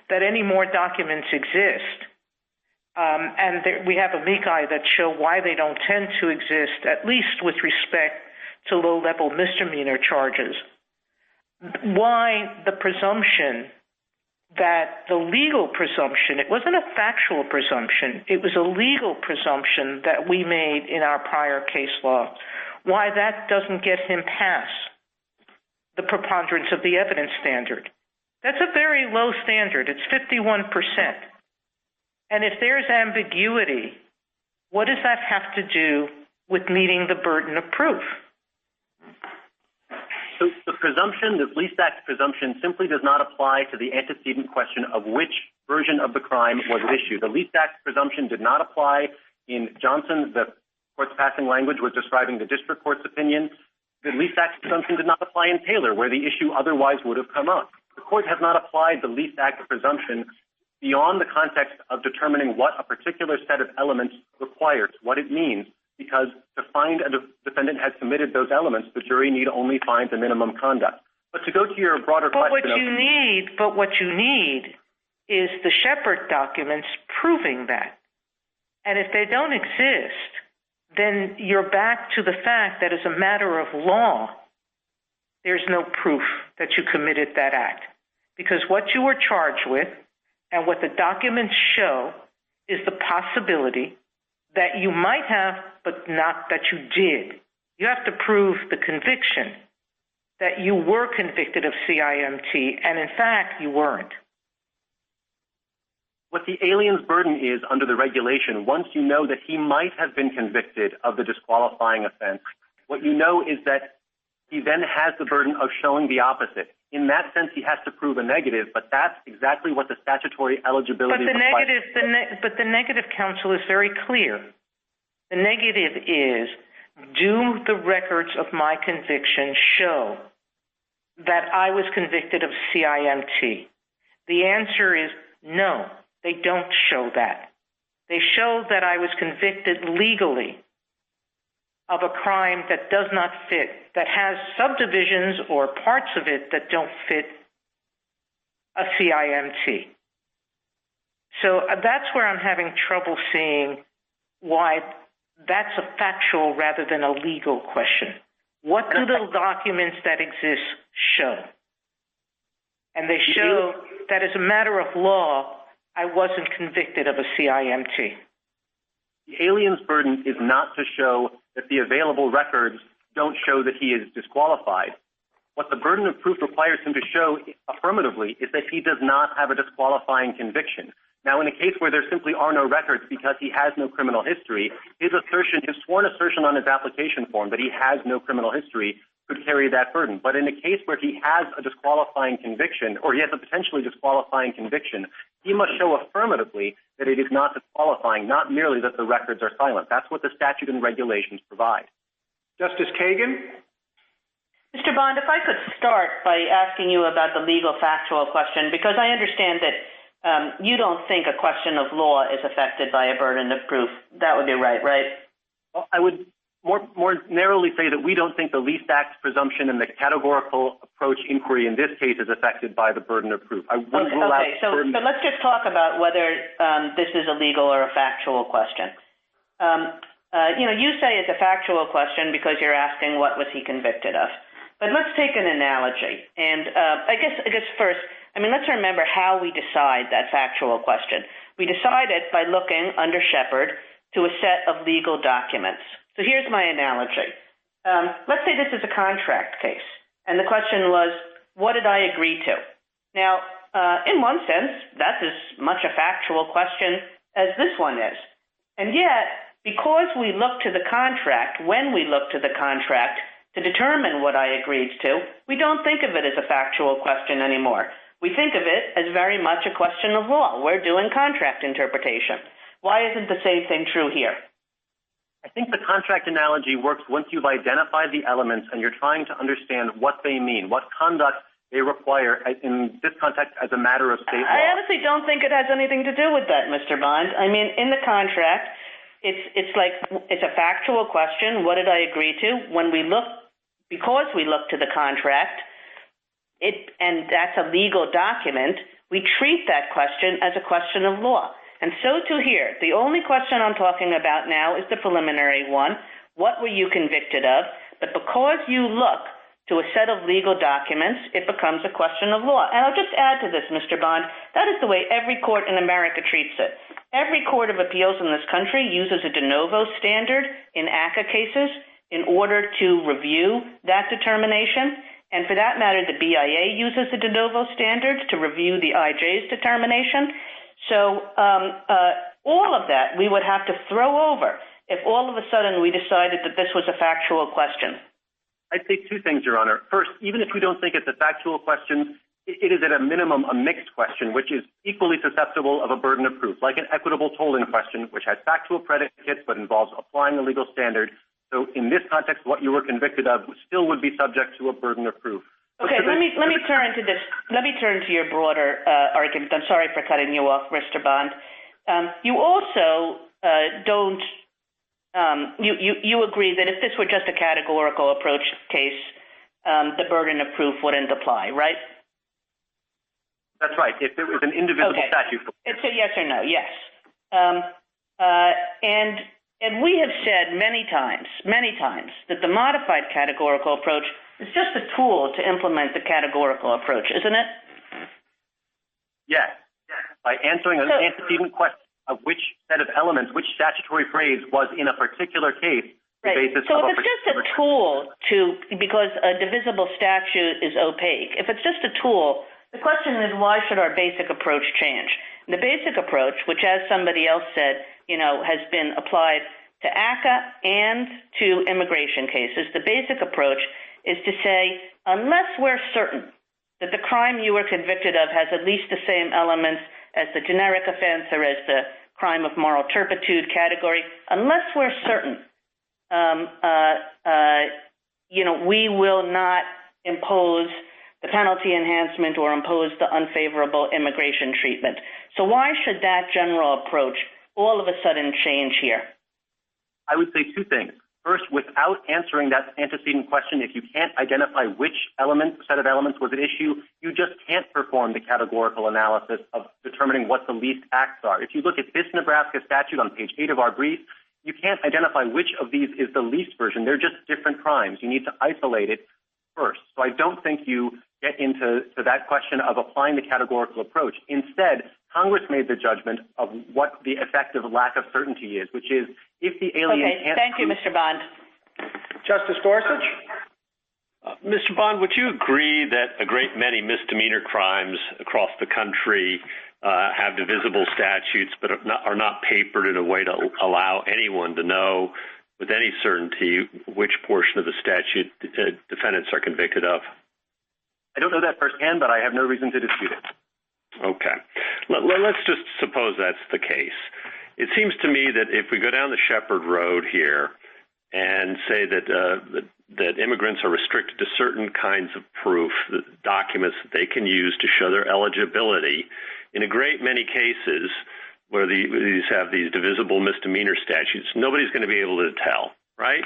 Speaker 6: that any more documents exist. And we have amici that show why they don't tend to exist, at least with respect to low-level misdemeanor charges. Why the presumption that the legal presumption, it wasn't a factual presumption, it was a legal presumption that we made in our prior case law, why that doesn't get him past the preponderance of the evidence standard. That's a very low standard. It's 51%. And if there's ambiguity, what does that have to do with meeting the burden of proof?
Speaker 10: So the presumption, the least act presumption, simply does not apply to the antecedent question of which version of the crime was at issue. The least act presumption did not apply in Johnson. The court's passing language was describing the district court's opinion. The least act presumption did not apply in Taylor, where the issue otherwise would have come up. The court has not applied the least act presumption beyond the context of determining what a particular set of elements requires, what it means, because to find a defendant has committed those elements, the jury need only find the minimum conduct. But to go to your broader question...
Speaker 6: What you need is the Shepard documents proving that. And if they don't exist, then you're back to the fact that as a matter of law, there's no proof that you committed that act. Because what you were charged with and what the documents show is the possibility that you might have, but not that you did. You have to prove the conviction that you were convicted of CIMT, and in fact, you weren't.
Speaker 10: What the alien's burden is under the regulation, once you know that he might have been convicted of the disqualifying offense, what you know is that he then has the burden of showing the opposite. In that sense, he has to prove a negative, but that's exactly what the statutory eligibility requires.
Speaker 6: But the negative, counsel, is very clear. The negative is, do the records of my conviction show that I was convicted of CIMT? The answer is no, they don't show that. They show that I was convicted legally of a crime that does not fit, that has subdivisions or parts of it that don't fit a CIMT. So that's where I'm having trouble seeing why that's a factual rather than a legal question. What do the documents that exist show? And they show that as a matter of law, I wasn't convicted of a CIMT.
Speaker 10: The alien's burden is not to show that the available records don't show that he is disqualified. What the burden of proof requires him to show affirmatively is that he does not have a disqualifying conviction. Now, in a case where there simply are no records because he has no criminal history, his sworn assertion on his application form that he has no criminal history could carry that burden. But in a case where he has a disqualifying conviction, or he has a potentially disqualifying conviction, he must show affirmatively that it is not disqualifying, not merely that the records are silent. That's what the statute and regulations provide.
Speaker 1: Justice Kagan?
Speaker 7: Mr. Bond, if I could start by asking you about the legal factual question, because I understand that you don't think a question of law is affected by a burden of proof. That would be right?
Speaker 10: Well, I would more narrowly say that we don't think the least acts presumption and the categorical approach inquiry in this case is affected by the burden of proof. I wouldn't rule out
Speaker 7: so let's just talk about whether this is a legal or a factual question. You say it's a factual question because you're asking what was he convicted of. But let's take an analogy. And I guess first, let's remember how we decide that factual question. We decide it by looking under Shepard to a set of legal documents. So here's my analogy. Let's say this is a contract case, and the question was, what did I agree to? Now, in one sense, that's as much a factual question as this one is. And yet, because we look to the contract, when we look to the contract to determine what I agreed to, we don't think of it as a factual question anymore. We think of it as very much a question of law. We're doing contract interpretation. Why isn't the same thing true here?
Speaker 10: I think the contract analogy works once you've identified the elements and you're trying to understand what they mean, what conduct they require in this context as a matter of state law.
Speaker 7: I honestly don't think it has anything to do with that, Mr. Bond. I mean, in the contract, it's a factual question. What did I agree to? Because we look to the contract, and that's a legal document, we treat that question as a question of law. And so too here. The only question I'm talking about now is the preliminary one. What were you convicted of? But because you look to a set of legal documents, it becomes a question of law. And I'll just add to this, Mr. Bond, that is the way every court in America treats it. Every court of appeals in this country uses a de novo standard in ACCA cases in order to review that determination. And for that matter, the BIA uses a de novo standard to review the IJ's determination. So all of that we would have to throw over if all of a sudden we decided that this was a factual question.
Speaker 10: I'd say two things, Your Honor. First, even if we don't think it's a factual question, it is at a minimum a mixed question, which is equally susceptible of a burden of proof, like an equitable tolling question, which has factual predicates but involves applying a legal standard. So in this context, what you were convicted of still would be subject to a burden of proof.
Speaker 7: Okay, let me turn to this. Let me turn to your broader argument. I'm sorry for cutting you off, Mr. Bond. You also don't. You agree that if this were just a categorical approach case, the burden of proof wouldn't apply, right?
Speaker 10: That's right. If it was an indivisible statute.
Speaker 7: It's a yes or no. Yes. And we have said many times, that the modified categorical approach is just a tool to implement the categorical approach, isn't it?
Speaker 10: Yes. By answering an antecedent question of which set of elements, which statutory phrase was in a particular case,
Speaker 7: right.
Speaker 10: The basis
Speaker 7: so
Speaker 10: of
Speaker 7: if it's just a tool because a divisible statute is opaque, if it's just a tool, the question is why should our basic approach change? The basic approach, which as somebody else said, has been applied to ACCA and to immigration cases, the basic approach is to say, unless we're certain that the crime you were convicted of has at least the same elements as the generic offense or as the crime of moral turpitude category, unless we're certain, we will not impose the penalty enhancement or impose the unfavorable immigration treatment. So why should that general approach all of a sudden change here?
Speaker 10: I would say two things. First, without answering that antecedent question, if you can't identify which set of elements was at issue, you just can't perform the categorical analysis of determining what the least acts are. If you look at this Nebraska statute on page 8 of our brief, you can't identify which of these is the least version. They're just different crimes. You need to isolate it first. So I don't think you get into that question of applying the categorical approach. Instead, Congress made the judgment of what the effect of lack of certainty is, which is if the alien can't...
Speaker 7: Thank you, Mr. Bond.
Speaker 1: Justice Gorsuch?
Speaker 8: Mr. Bond, would you agree that a great many misdemeanor crimes across the country have divisible statutes but are not papered in a way to allow anyone to know with any certainty which portion of the statute defendants are convicted of?
Speaker 10: I don't know that firsthand, but I have no reason to dispute it.
Speaker 8: Okay. Let's just suppose that's the case. It seems to me that if we go down the Shepherd Road here and say that immigrants are restricted to certain kinds of proof, the documents that they can use to show their eligibility, in a great many cases where these have these divisible misdemeanor statutes, nobody's going to be able to tell, right?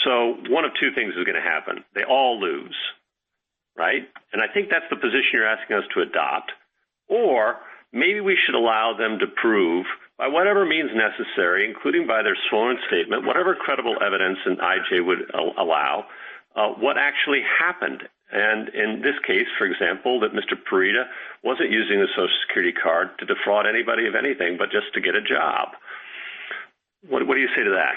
Speaker 8: So one of two things is going to happen. They all lose, right? And I think that's the position you're asking us to adopt. Or maybe we should allow them to prove by whatever means necessary, including by their sworn statement, whatever credible evidence an IJ would allow, what actually happened. And in this case, for example, that Mr. Pereida wasn't using the Social Security card to defraud anybody of anything but just to get a job. What do you say to that?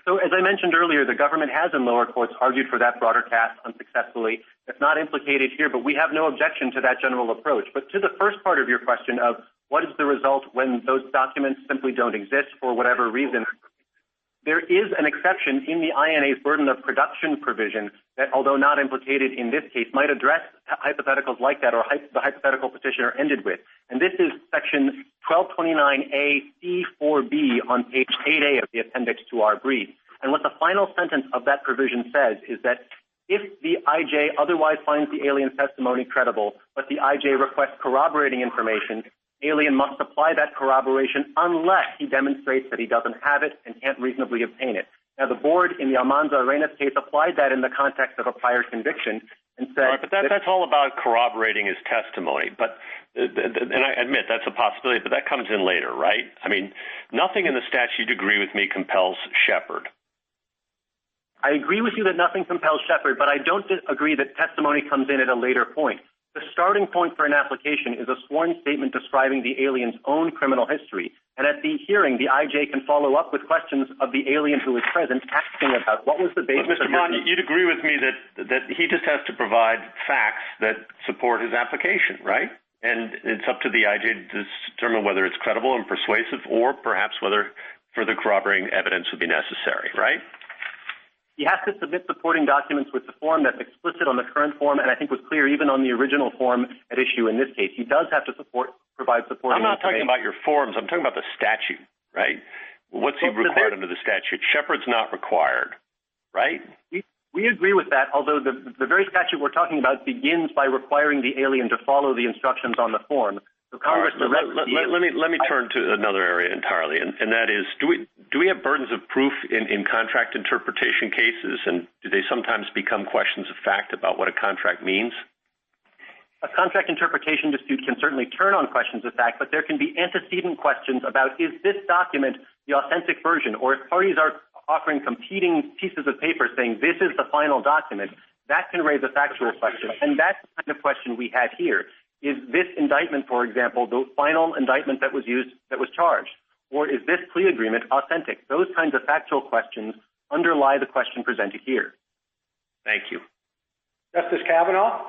Speaker 10: So as I mentioned earlier, the government has in lower courts argued for that broader cast unsuccessfully. It's not implicated here, but we have no objection to that general approach. But to the first part of your question of what is the result when those documents simply don't exist for whatever reason. There is an exception in the INA's burden of production provision that, although not implicated in this case, might address hypotheticals like that, or the hypothetical petitioner ended with. And this is section 1229A-C4B on page 8A of the appendix to our brief. And what the final sentence of that provision says is that if the IJ otherwise finds the alien's testimony credible, but the IJ requests corroborating information, alien must supply that corroboration unless he demonstrates that he doesn't have it and can't reasonably obtain it. Now, the board in the Almanza-Arenas case applied that in the context of a prior conviction and said...
Speaker 8: Right, but that's all about corroborating his testimony. But, and I admit that's a possibility, but that comes in later, right? I mean, nothing in the statute, agree with me, compels Shepard.
Speaker 10: I agree with you that nothing compels Shepard, but I don't agree that testimony comes in at a later point. The starting point for an application is a sworn statement describing the alien's own criminal history. And at the hearing, the IJ can follow up with questions of the alien who is present, asking about what was the basis
Speaker 8: of... Mr. Bond, you'd agree with me that he just has to provide facts that support his application, right? And it's up to the IJ to determine whether it's credible and persuasive, or perhaps whether further corroborating evidence would be necessary, right?
Speaker 10: He has to submit supporting documents with the form that's explicit on the current form, and I think was clear even on the original form at issue in this case. He does have to provide supporting...
Speaker 8: I'm not talking about your forms. I'm talking about the statute, right? What's he required under the statute? Shepard's not required, right?
Speaker 10: We agree with that, although the very statute we're talking about begins by requiring the alien to follow the instructions on the form. So Congress
Speaker 8: let me turn to another area entirely, and that is, do we have burdens of proof in contract interpretation cases, and do they sometimes become questions of fact about what a contract means?
Speaker 10: A contract interpretation dispute can certainly turn on questions of fact, but there can be antecedent questions about, is this document the authentic version, or if parties are offering competing pieces of paper saying this is the final document, that can raise a factual question, and that's the kind of question we had here. Is this indictment, for example, the final indictment that was used, that was charged? Or is this plea agreement authentic? Those kinds of factual questions underlie the question presented here.
Speaker 8: Thank you.
Speaker 1: Justice Kavanaugh?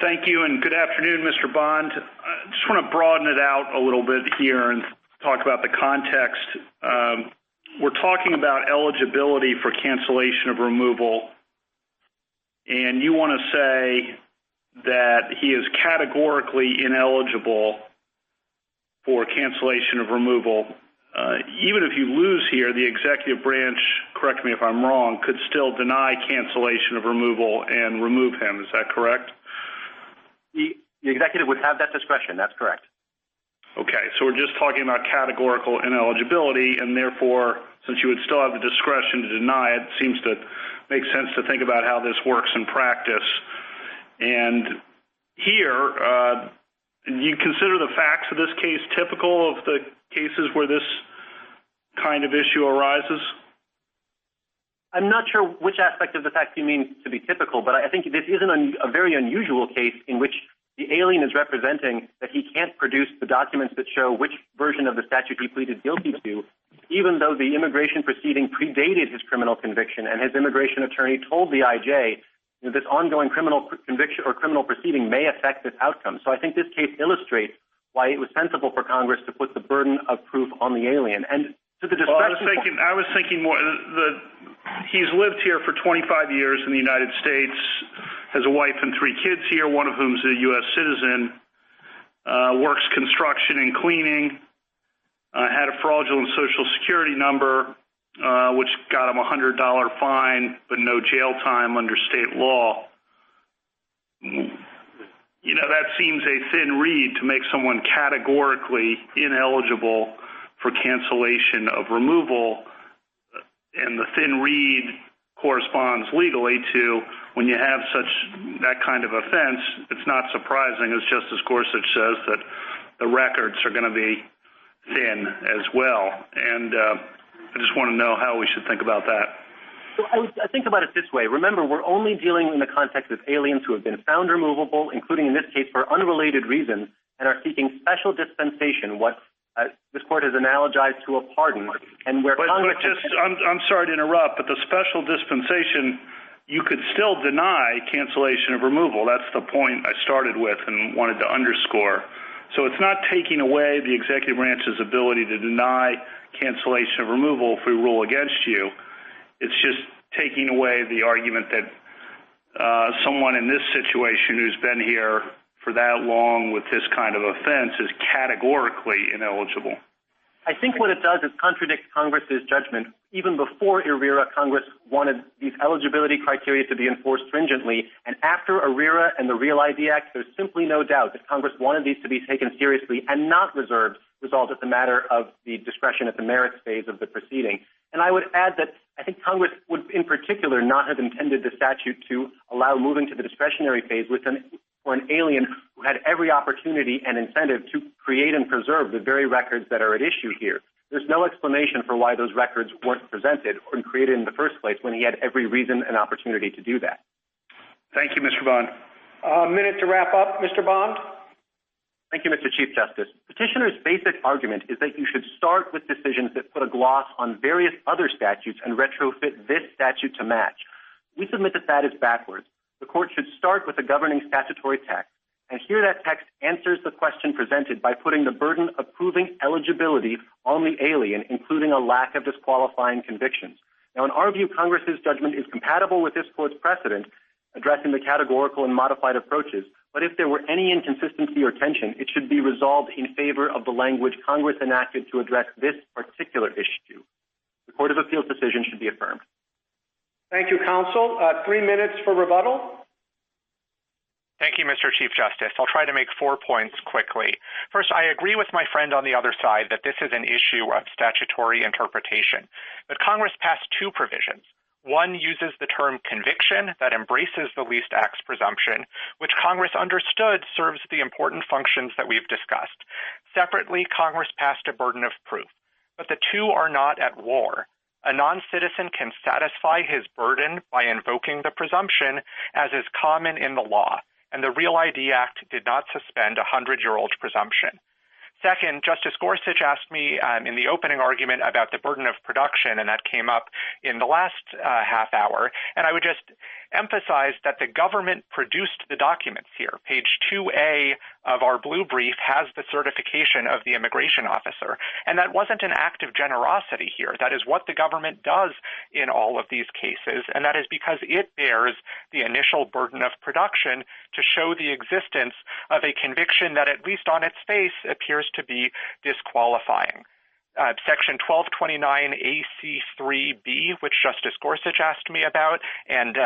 Speaker 9: Thank you, and good afternoon, Mr. Bond. I just want to broaden it out a little bit here and talk about the context. We're talking about eligibility for cancellation of removal, and you want to say that he is categorically ineligible for cancellation of removal. Even if you lose here, the executive branch, correct me if I'm wrong, could still deny cancellation of removal and remove him. Is that correct?
Speaker 10: The executive would have that discretion. That's correct.
Speaker 9: Okay, so we're just talking about categorical ineligibility, and therefore, since you would still have the discretion to deny it, it seems to make sense to think about how this works in practice. And here, you consider the facts of this case typical of the cases where this kind of issue arises?
Speaker 10: I'm not sure which aspect of the facts you mean to be typical, but I think this is a very unusual case in which the alien is representing that he can't produce the documents that show which version of the statute he pleaded guilty to, even though the immigration proceeding predated his criminal conviction, and his immigration attorney told the IJ this ongoing criminal conviction or criminal proceeding may affect this outcome. So I think this case illustrates why it was sensible for Congress to put the burden of proof on the alien. And to the discretion...
Speaker 9: I was thinking more, he's lived here for 25 years in the United States, has a wife and 3 kids here, one of whom is a U.S. citizen, works construction and cleaning, had a fraudulent Social Security number, which got him a $100 fine, but no jail time under state law. You know, that seems a thin reed to make someone categorically ineligible for cancellation of removal, and the thin reed corresponds legally to when you have that kind of offense. It's not surprising, as Justice Gorsuch says, that the records are going to be thin as well. And I just want to know how we should think about that.
Speaker 10: So I think about it this way. Remember, we're only dealing in the context of aliens who have been found removable, including in this case for unrelated reasons, and are seeking special dispensation, what this court has analogized to a pardon. And where Congress...
Speaker 9: I'm sorry to interrupt, but the special dispensation, you could still deny cancellation of removal. That's the point I started with and wanted to underscore. So it's not taking away the executive branch's ability to deny cancellation of removal if we rule against you. It's just taking away the argument that someone in this situation who's been here for that long with this kind of offense is categorically ineligible.
Speaker 10: I think what it does is contradict Congress's judgment. Even before ERIRA, Congress wanted these eligibility criteria to be enforced stringently, and after ERIRA and the Real ID Act, there's simply no doubt that Congress wanted these to be taken seriously and not resolved as a matter of the discretion at the merits phase of the proceeding. And I would add that I think Congress would, in particular, not have intended the statute to allow moving to the discretionary phase for an alien who had every opportunity and incentive to create and preserve the very records that are at issue here. There's no explanation for why those records weren't presented or created in the first place when he had every reason and opportunity to do that.
Speaker 9: Thank you, Mr. Bond.
Speaker 1: A minute to wrap up, Mr. Bond.
Speaker 10: Thank you, Mr. Chief Justice. Petitioner's basic argument is that you should start with decisions that put a gloss on various other statutes and retrofit this statute to match. We submit that that is backwards. The court should start with the governing statutory text, and here that text answers the question presented by putting the burden of proving eligibility on the alien, including a lack of disqualifying convictions. Now, in our view, Congress's judgment is compatible with this court's precedent, addressing the categorical and modified approaches. But if there were any inconsistency or tension, it should be resolved in favor of the language Congress enacted to address this particular issue. The Court of Appeals decision should be affirmed.
Speaker 1: Thank you, counsel. 3 minutes for rebuttal.
Speaker 2: Thank you, Mr. Chief Justice. I'll try to make 4 points quickly. First, I agree with my friend on the other side that this is an issue of statutory interpretation. But Congress passed 2 provisions. One uses the term conviction that embraces the least acts presumption, which Congress understood serves the important functions that we've discussed. Separately, Congress passed a burden of proof. But the 2 are not at war. A non-citizen can satisfy his burden by invoking the presumption, as is common in the law, and the Real ID Act did not suspend a 100-year-old presumption. Second, Justice Gorsuch asked me in the opening argument about the burden of production, and that came up in the last half hour, and I would just emphasize that the government produced the documents here. Page 2A of our blue brief has the certification of the immigration officer, and that wasn't an act of generosity here. That is what the government does in all of these cases, and that is because it bears the initial burden of production to show the existence of a conviction that, at least on its face, appears to be disqualifying. Section 1229 AC3B, which Justice Gorsuch asked me about, and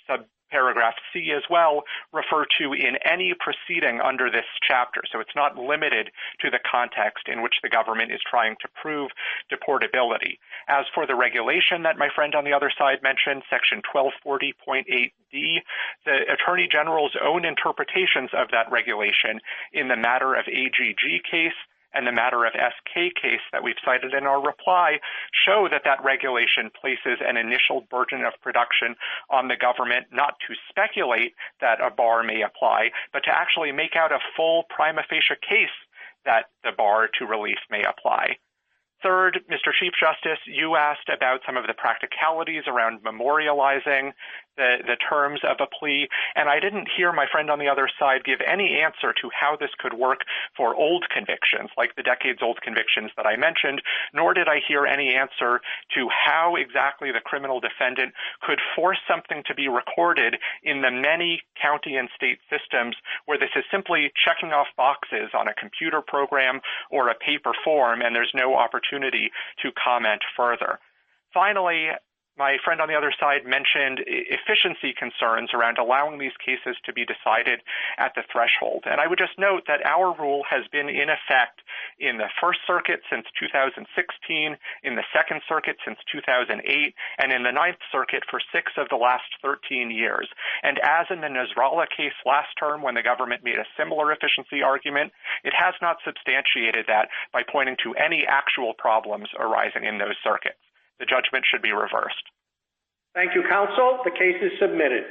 Speaker 2: subparagraph C as well, refer to in any proceeding under this chapter. So it's not limited to the context in which the government is trying to prove deportability. As for the regulation that my friend on the other side mentioned, Section 1240.8D, the Attorney General's own interpretations of that regulation in the matter of AGG case and the matter of SK case that we've cited in our reply show that that regulation places an initial burden of production on the government not to speculate that a bar may apply, but to actually make out a full prima facie case that the bar to relief may apply. Third, Mr. Chief Justice, you asked about some of the practicalities around memorializing the terms of a plea, and I didn't hear my friend on the other side give any answer to how this could work for old convictions, like the decades-old convictions that I mentioned, nor did I hear any answer to how exactly the criminal defendant could force something to be recorded in the many county and state systems where this is simply checking off boxes on a computer program or a paper form, and there's no opportunity to comment further. Finally, my friend on the other side mentioned efficiency concerns around allowing these cases to be decided at the threshold. And I would just note that our rule has been in effect in the First Circuit since 2016, in the Second Circuit since 2008, and in the Ninth Circuit for 6 of the last 13 years. And as in the Nasrallah case last term, when the government made a similar efficiency argument, it has not substantiated that by pointing to any actual problems arising in those circuits. The judgment should be reversed.
Speaker 1: Thank you, counsel. The case is submitted.